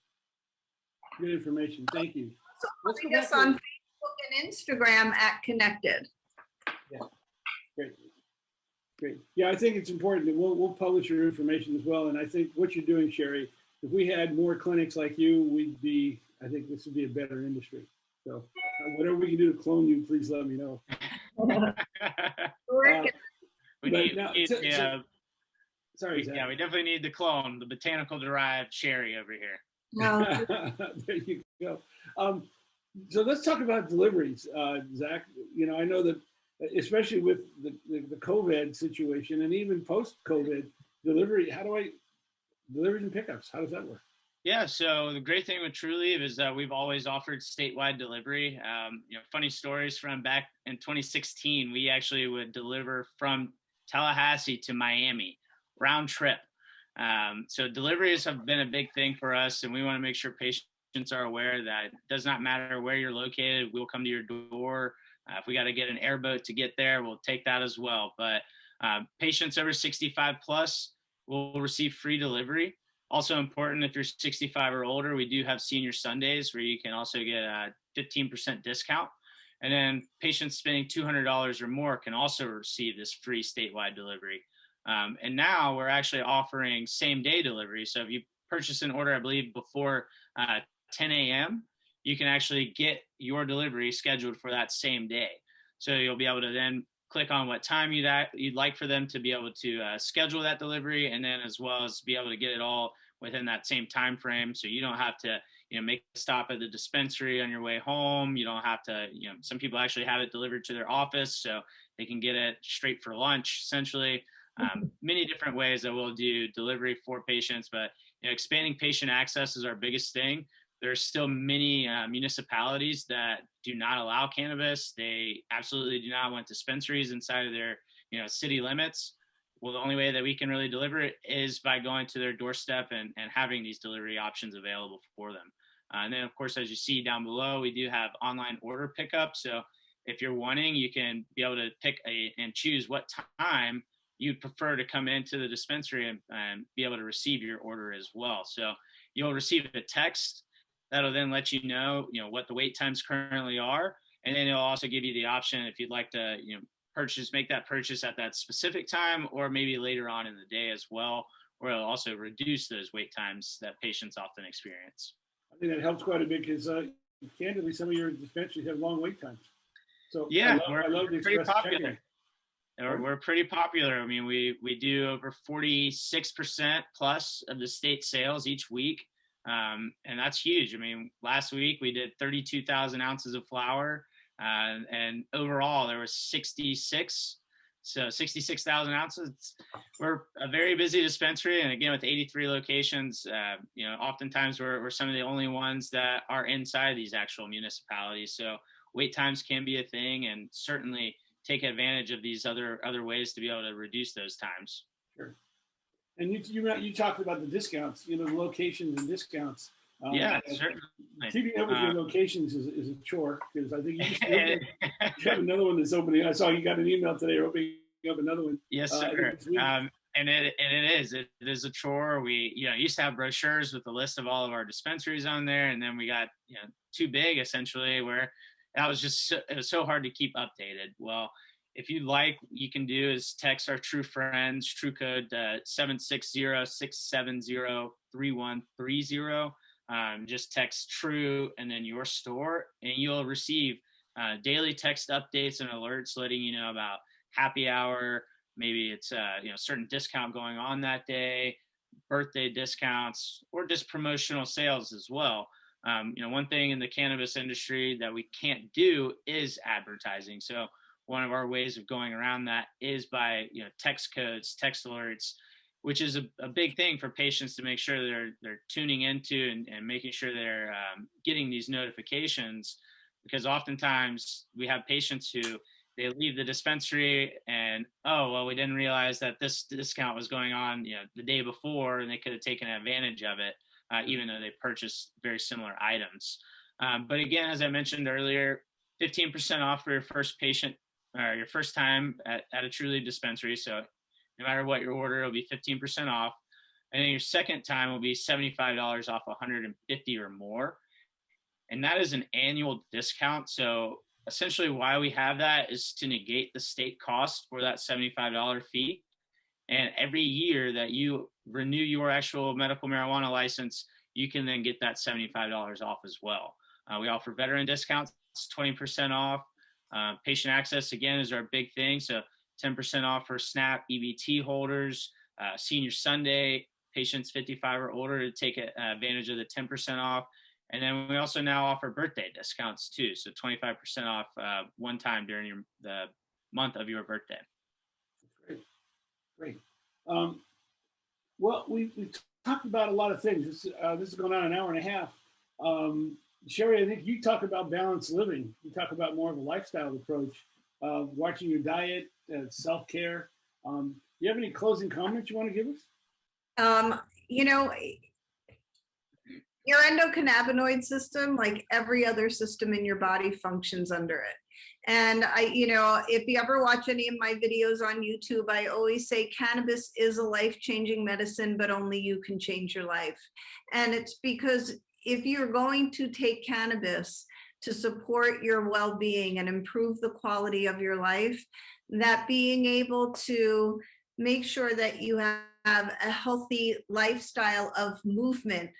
Good information. Thank you. So follow us on Facebook and Instagram @Cannetctd. Yeah. Great. Great. Yeah, I think it's important that we'll publish your information as well. And I think what you're doing, Shari, if we had more clinics like you, I think this would be a better industry. So whatever we can do to clone you, please let me know. Sorry, Zach. Yeah, we definitely need the clone, the botanical derived Shari over here. No. There you go. So let's talk about deliveries, Zach. You know, I know that especially with the COVID situation and even post-COVID delivery, deliveries and pickups, how does that work? Yeah, so the great thing with Trulieve is that we've always offered statewide delivery. You know, funny stories from back in 2016, we actually would deliver from Tallahassee to Miami, round trip. So deliveries have been a big thing for us, and we want to make sure patients are aware that it does not matter where you're located, we'll come to your door. If we got to get an airboat to get there, we'll take that as well. But patients over 65 plus will receive free delivery. Also important, if you're 65 or older, we do have Senior Sundays where you can also get a 15% discount. And then patients spending $200 or more can also receive this free statewide delivery. And now we're actually offering same day delivery. So if you purchase an order, I believe before 10 a.m., you can actually get your delivery scheduled for that same day. So you'll be able to then click on what time you'd like for them to be able to schedule that delivery, and then as well as be able to get it all within that same time frame. So you don't have to, you know, make a stop at the dispensary on your way home. You don't have to, you know, some people actually have it delivered to their office so they can get it straight for lunch, essentially. Many different ways that we'll do delivery for patients, but you know, expanding patient access is our biggest thing. There's still many municipalities that do not allow cannabis. They absolutely do not want dispensaries inside of their, you know, city limits. Well, the only way that we can really deliver it is by going to their doorstep and having these delivery options available for them. And then, of course, as you see down below, we do have online order pickup. So if you're wanting, you can be able to pick and choose what time you'd prefer to come into the dispensary and be able to receive your order as well. So you'll receive a text that'll then let you know, what the wait times currently are. And then it'll also give you the option if you'd like to, make that purchase at that specific time, or maybe later on in the day as well, where it'll also reduce those wait times that patients often experience. I think that helps quite a bit because candidly, some of your dispensaries have long wait times. So yeah, I love the pretty express popular. checking. We're pretty popular. I mean, we do over 46% plus of the state sales each week. And that's huge. I mean, last week we did 32,000 ounces of flower, and overall there was 66,000 ounces. We're a very busy dispensary, and again, with 83 locations, oftentimes we're some of the only ones that are inside these actual municipalities. So wait times can be a thing, and certainly take advantage of these other ways to be able to reduce those times. Sure. And you talked about the discounts, the locations and discounts. Yeah, certainly. Keeping up with your locations is a chore, because I think you have another one that's opening. I saw you got an email today opening up another one. Yes, sir. And it is a chore. We used to have brochures with a list of all of our dispensaries on there, and then we got too big essentially, where that was it was so hard to keep updated. Well, if you'd like, you can do is text our True Friends, True Code 760-670-3130. Just text True and then your store, and you'll receive daily text updates and alerts letting you know about happy hour. Maybe it's certain discount going on that day, birthday discounts, or just promotional sales as well. One thing in the cannabis industry that we can't do is advertising. So one of our ways of going around that is by text codes, text alerts, which is a big thing for patients to make sure they're tuning into and making sure they're getting these notifications, because oftentimes we have patients who they leave the dispensary and, oh, well, we didn't realize that this discount was going on the day before, and they could have taken advantage of it, even though they purchased very similar items. But again, as I mentioned earlier, 15% off for your first patient or your first time at a Trulieve dispensary. So no matter what your order, it'll be 15% off. And then your second time will be $75 off 150 or more. And that is an annual discount. So essentially why we have that is to negate the state cost for that $75 fee. And every year that you renew your actual medical marijuana license, you can then get that $75 off as well. We offer veteran discounts, 20% off. Patient access, again, is our big thing. So 10% off for SNAP EBT holders, Senior Sunday, patients 55 or older to take advantage of the 10% off. And then we also now offer birthday discounts too. So 25% off one time during the month of your birthday. Great. Well, we talked about a lot of things. This is going on an hour and a half. Shari, I think you talk about balanced living. You talk about more of a lifestyle approach, watching your diet, self-care. Do you have any closing comments you want to give us? Your endocannabinoid system, like every other system in your body, functions under it. And if you ever watch any of my videos on YouTube, I always say cannabis is a life-changing medicine, but only you can change your life. And it's because if you're going to take cannabis to support your well-being and improve the quality of your life, that being able to make sure that you have a healthy lifestyle of movement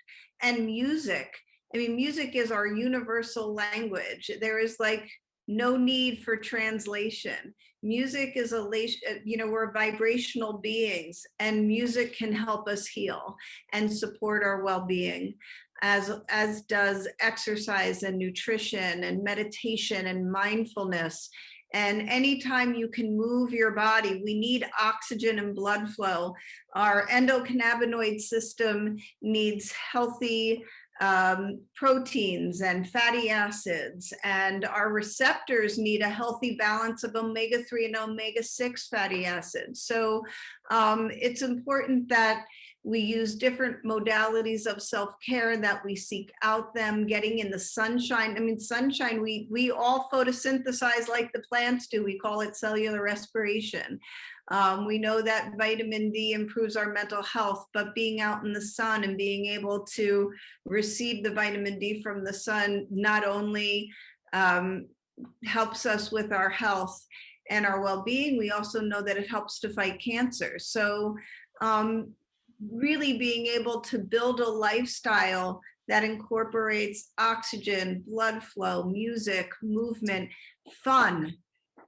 and music. I mean, music is our universal language. There is like no need for translation. Music is we're vibrational beings, and music can help us heal and support our well-being, as does exercise and nutrition and meditation and mindfulness. And anytime you can move your body, we need oxygen and blood flow. Our endocannabinoid system needs healthy proteins and fatty acids, and our receptors need a healthy balance of omega-3 and omega-6 fatty acids. So it's important that we use different modalities of self-care, that we seek out them, getting in the sunshine. I mean, sunshine, we all photosynthesize like the plants do. We call it cellular respiration. We know that vitamin D improves our mental health, but being out in the sun and being able to receive the vitamin D from the sun not only helps us with our health and our well-being, we also know that it helps to fight cancer. So really being able to build a lifestyle that incorporates oxygen, blood flow, music, movement, fun,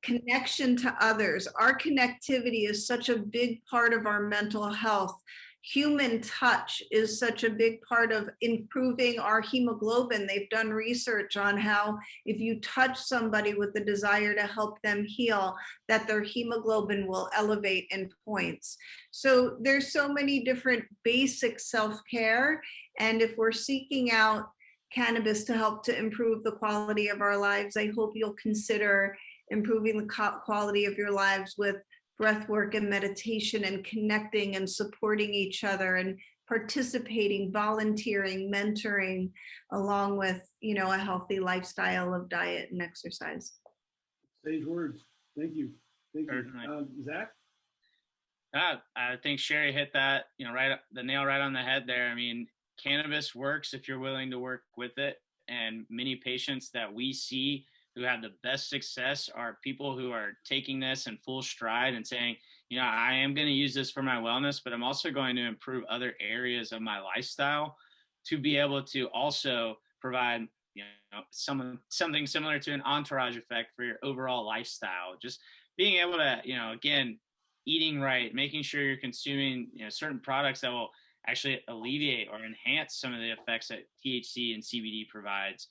connection to others. Our connectivity is such a big part of our mental health. Human touch is such a big part of improving our hemoglobin. They've done research on how if you touch somebody with the desire to help them heal, that their hemoglobin will elevate in points. So there's so many different basic self-care. And if we're seeking out cannabis to help to improve the quality of our lives, I hope you'll consider improving the quality of your lives with breath work and meditation, and connecting and supporting each other, and participating, volunteering, mentoring, along with, you know, a healthy lifestyle of diet and exercise. Sage words. Thank you. Thank you. Zach? I think Shari hit that, the nail right on the head there. I mean, cannabis works if you're willing to work with it. And many patients that we see who have the best success are people who are taking this in full stride and saying, I am going to use this for my wellness, but I'm also going to improve other areas of my lifestyle to be able to also provide, something similar to an entourage effect for your overall lifestyle. Just being able to, again, eating right, making sure you're consuming, certain products that will actually alleviate or enhance some of the effects that THC and CBD provides.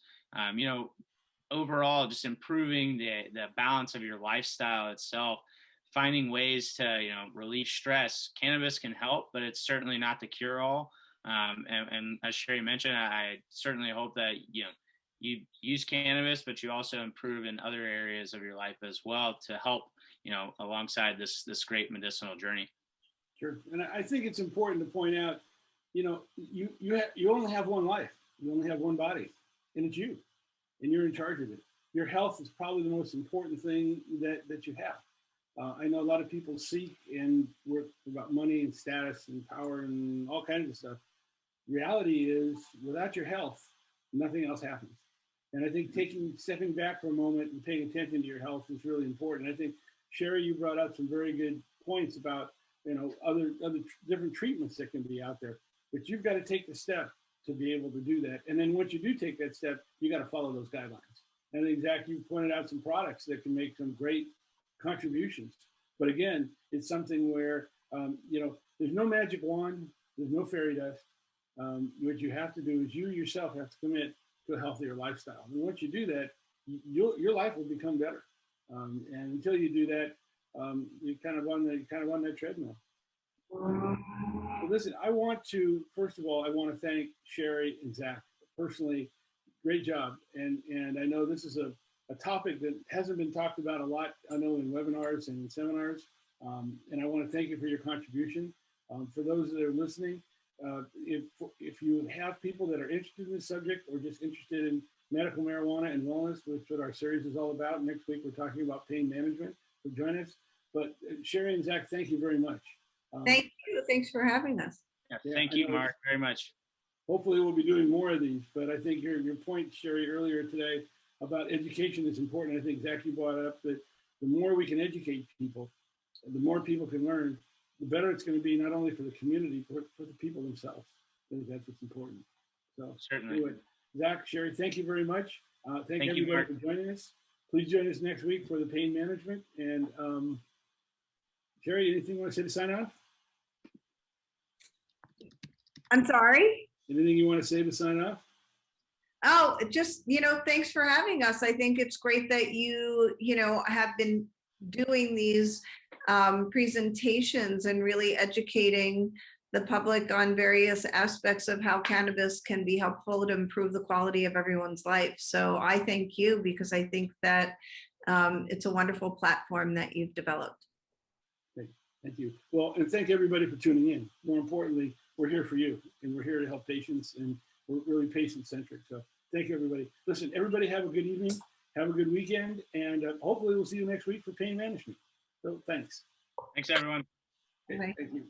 Overall, just improving the balance of your lifestyle itself, finding ways to, relieve stress. Cannabis can help, but it's certainly not the cure all. And as Shari mentioned, I certainly hope that, you use cannabis, but you also improve in other areas of your life as well to help, alongside this great medicinal journey. Sure. And I think it's important to point out, you only have one life. You only have one body, and it's you. And you're in charge of it. Your health is probably the most important thing that you have. I know a lot of people seek and work about money and status and power and all kinds of stuff. Reality is, without your health, nothing else happens. And I think stepping back for a moment and paying attention to your health is really important. I think, Shari, you brought up some very good points about, other different treatments that can be out there. But you've got to take the step to be able to do that. And then once you do take that step, you got to follow those guidelines. And I think, Zach, you pointed out some products that can make some great contributions. But again, it's something where, there's no magic wand, there's no fairy dust. What you have to do is you yourself have to commit to a healthier lifestyle. And once you do that, your life will become better. And until you do that, you're kind of on that treadmill. Well, listen, first of all, I want to thank Shari and Zach personally. Great job. And I know this is a topic that hasn't been talked about a lot, I know, in webinars and in seminars. And I want to thank you for your contribution. For those that are listening, if you have people that are interested in this subject or just interested in medical marijuana and wellness, which is what our series is all about. Next week, we're talking about pain management. So join us. But Shari and Zach, thank you very much. Thank you. Thanks for having us. Yeah, thank you, Marc, very much. Hopefully we'll be doing more of these, but I think your point, Shari, earlier today about education is important. I think Zach, you brought up that the more we can educate people, the more people can learn, the better it's going to be, not only for the community, but for the people themselves. I think that's what's important. So certainly. Anyway, Zach, Shari, thank you very much. Thank you, everybody Marc, for joining us. Please join us next week for the pain management. And Shari, anything you want to say to sign off? I'm sorry? Anything you want to say to sign off? Oh, just, thanks for having us. I think it's great that you have been doing these presentations and really educating the public on various aspects of how cannabis can be helpful to improve the quality of everyone's life. So I thank you because I think that it's a wonderful platform that you've developed. Thank you. Well, and thank everybody for tuning in. More importantly, we're here for you, and we're here to help patients, and we're really patient-centric. So thank you, everybody. Listen, everybody have a good evening, have a good weekend, and hopefully we'll see you next week for pain management. So thanks. Thanks, everyone. Okay, Bye. thank you.